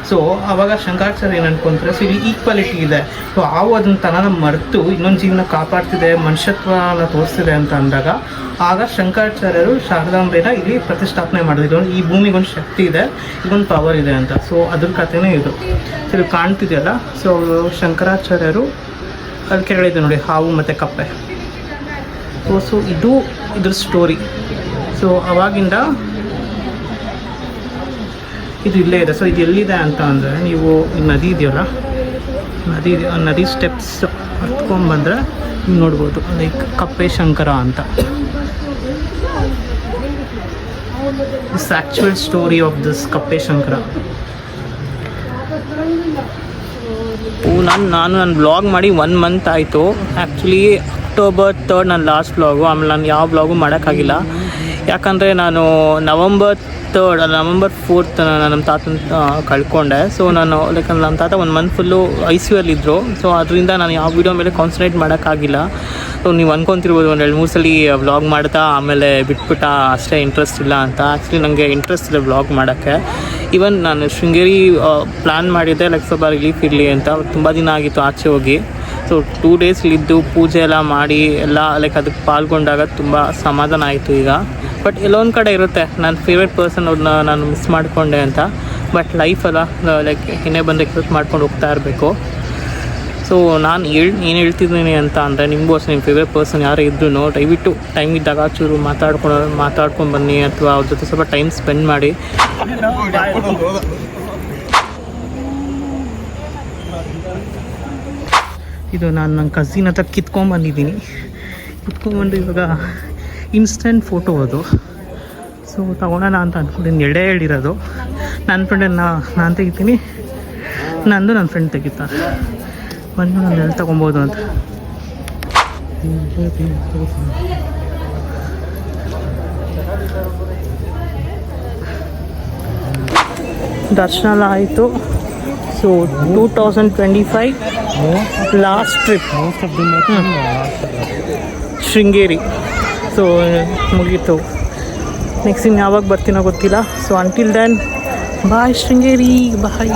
ಸೊ ಆವಾಗ ಶಂಕರಾಚಾರ್ಯ ಏನು ಅನ್ಕೊಂತಾರೆ, ಸೊ ಇಲ್ಲಿ ಈಕ್ವಾಲಿಟಿ ಇದೆ. ಸೊ ಹಾವು ಅದನ್ನ ತನನ ಮರೆತು ಇನ್ನೊಂದು ಜೀವನ ಕಾಪಾಡ್ತಿದೆ, ಮನುಷ್ಯತ್ವನ ತೋರಿಸ್ತಿದೆ ಅಂತ ಅಂದಾಗ ಆಗ ಶಂಕರಾಚಾರ್ಯರು ಶಾರದಾಂಬೆನ ಇಲ್ಲಿ ಪ್ರತಿಷ್ಠಾಪನೆ ಮಾಡಿದ್ರು. ಈ ಭೂಮಿಗೊಂದು ಶಕ್ತಿ ಇದೆ, ಇದೊಂದು ಪವರ್ ಇದೆ ಅಂತ. ಸೊ ಅದ್ರ ಕಥೆನೇ ಇದು. ಇದು ಕಾಣ್ತಿದೆಯಲ್ಲ, ಸೊ ಶಂಕರಾಚಾರ್ಯರು ಅಲ್ಲಿ ಕೆಳಗಿದೆ ನೋಡಿ ಹಾವು ಮತ್ತು ಕಪ್ಪೆ. ಸೊ ಇದ್ರ ಸ್ಟೋರಿ. ಸೊ ಅವಾಗಿಂದ ಇದು ಇಲ್ಲೇ ಇದೆ. ಸೊ ಇದು ಎಲ್ಲಿದೆ ಅಂತ ಅಂದರೆ, ನೀವು ನದಿ ಇದೆಯಲ್ಲ, ನದಿ ಸ್ಟೆಪ್ಸ್ ಹತ್ಕೊಂಡ್ಬಂದರೆ ನೀವು ನೋಡ್ಬೋದು ಲೈಕ್ ಕಪ್ಪೆ ಶಂಕರ ಅಂತ. This actual story of this ಕಪ್ಪೆ ಶಂಕರ. ನಾನು ಬ್ಲಾಗ್ ಮಾಡಿ 1 ಮಂತ್ ಆಯಿತು. ಆ್ಯಕ್ಚುಲಿ October 3rd ನನ್ನ ಲಾಸ್ಟ್ ಬ್ಲಾಗು. ಆಮೇಲೆ ನಾನು ಯಾವ ಬ್ಲಾಗು ಮಾಡೋಕ್ಕಾಗಿಲ್ಲ, ಯಾಕಂದರೆ ನಾನು November 4th ನಮ್ಮ ತಾತನ ಕಳ್ಕೊಂಡೆ. ಸೊ ನಾನು ಲೈಕ್ ನಮ್ಮ ತಾತ 1 ಮಂತ್ ಫುಲ್ಲು ICU ಇದ್ದರು. ಸೊ ಅದರಿಂದ ನಾನು ಯಾವ ವೀಡಿಯೋ ಮೇಲೆ ಕಾನ್ಸಂಟ್ರೇಟ್ ಮಾಡೋಕ್ಕಾಗಿಲ್ಲ. ಸೊ ನೀವು ಅಂದ್ಕೊತಿರ್ಬೋದು ಒಂದು 2-3 ಸಲ ವ್ಲಾಗ್ ಮಾಡ್ತಾ ಆಮೇಲೆ ಬಿಟ್ಬಿಟ್ಟ, ಅಷ್ಟೇ ಇಂಟ್ರೆಸ್ಟ್ ಇಲ್ಲ ಅಂತ. ಆ್ಯಕ್ಚುಲಿ ನನಗೆ ಇಂಟ್ರೆಸ್ಟ್ ಇದೆ ವ್ಲಾಗ್ ಮಾಡೋಕ್ಕೆ. ಈವನ್ ನಾನು ಶೃಂಗೇರಿ ಪ್ಲ್ಯಾನ್ ಮಾಡಿದ್ದೆ ಲೈಕ್ ಸ್ವಲ್ಪ ರಿಲೀಫ್ ಇರಲಿ ಅಂತ. ತುಂಬ ದಿನ ಆಗಿತ್ತು ಆಚೆ ಹೋಗಿ. ಸೊ 2 days ಇಲ್ಲಿದ್ದು ಪೂಜೆ ಎಲ್ಲ ಮಾಡಿ ಎಲ್ಲ ಲೈಕ್ ಅದಕ್ಕೆ ಪಾಲ್ಗೊಂಡಾಗ ತುಂಬ ಸಮಾಧಾನ ಆಯಿತು ಈಗ. ಬಟ್ ಎಲ್ಲೊಂದು ಕಡೆ ಇರುತ್ತೆ, ನನ್ನ ಫೇವ್ರೆಟ್ ಪರ್ಸನ್ ಅವ್ರನ್ನ ನಾನು ಮಿಸ್ ಮಾಡಿಕೊಂಡೆ ಅಂತ. ಬಟ್ ಲೈಫ್ ಅಲ್ಲ, ಲೈಕ್ ಏನೇ ಬಂದು ಎಕ್ಸೆಪ್ಟ್ ಮಾಡ್ಕೊಂಡು ಹೋಗ್ತಾ ಇರಬೇಕು. ಸೊ ನಾನು ಏನು ಹೇಳ್ತಿದ್ದೀನಿ ಅಂತ ಅಂದರೆ ನಿಮಗೂ ಅಷ್ಟೇ ನಿಮ್ಮ ಫೇವ್ರೆಟ್ ಪರ್ಸನ್ ಯಾರೇ ಇದ್ರೂ ದಯವಿಟ್ಟು ಟೈಮ್ ಇದ್ದಾಗ ಚೂರು ಮಾತಾಡ್ಕೊಂಡು ಬನ್ನಿ, ಅಥವಾ ಅವ್ರ ಜೊತೆ ಸ್ವಲ್ಪ ಟೈಮ್ ಸ್ಪೆಂಡ್ ಮಾಡಿ. ಇದು ನಾನು ನನ್ನ ಕಸಿನ್ ಹತ್ರ ಕಿತ್ಕೊಂಡ್ಬಂದಿದ್ದೀನಿ. ಕಿತ್ಕೊಂಡ್ಬಂದು ಇವಾಗ ಇನ್ಸ್ಟೆಂಟ್ ಫೋಟೋ ಅದು. ಸೊ ತೊಗೊಳೋಣ ಅಂತ ಅಂದ್ಕೊಂಡಿದ್ದೀನಿ. ಎರಡೇ ಹೇಳಿರೋದು. ನನ್ನ ಫ್ರೆಂಡನ್ನು ನಾನು ತೆಗಿತೀನಿ, ನಂದು ನನ್ನ ಫ್ರೆಂಡ್ ತೆಗಿತಾರೆ. ಬಂದು ನಾನು ಎಲ್ಲಿ ತೊಗೊಬೋದು ಅಂತ. ದರ್ಶನ ಎಲ್ಲ ಆಯಿತು. So 2025 last trip Sringeri. So ಮುಗೀತು. ನೆಕ್ಸ್ಟ್ ಇನ್ನು ಯಾವಾಗ ಬರ್ತೀನೋ ಗೊತ್ತಿಲ್ಲ. So until then bye Sringeri, ಬಾಯ್.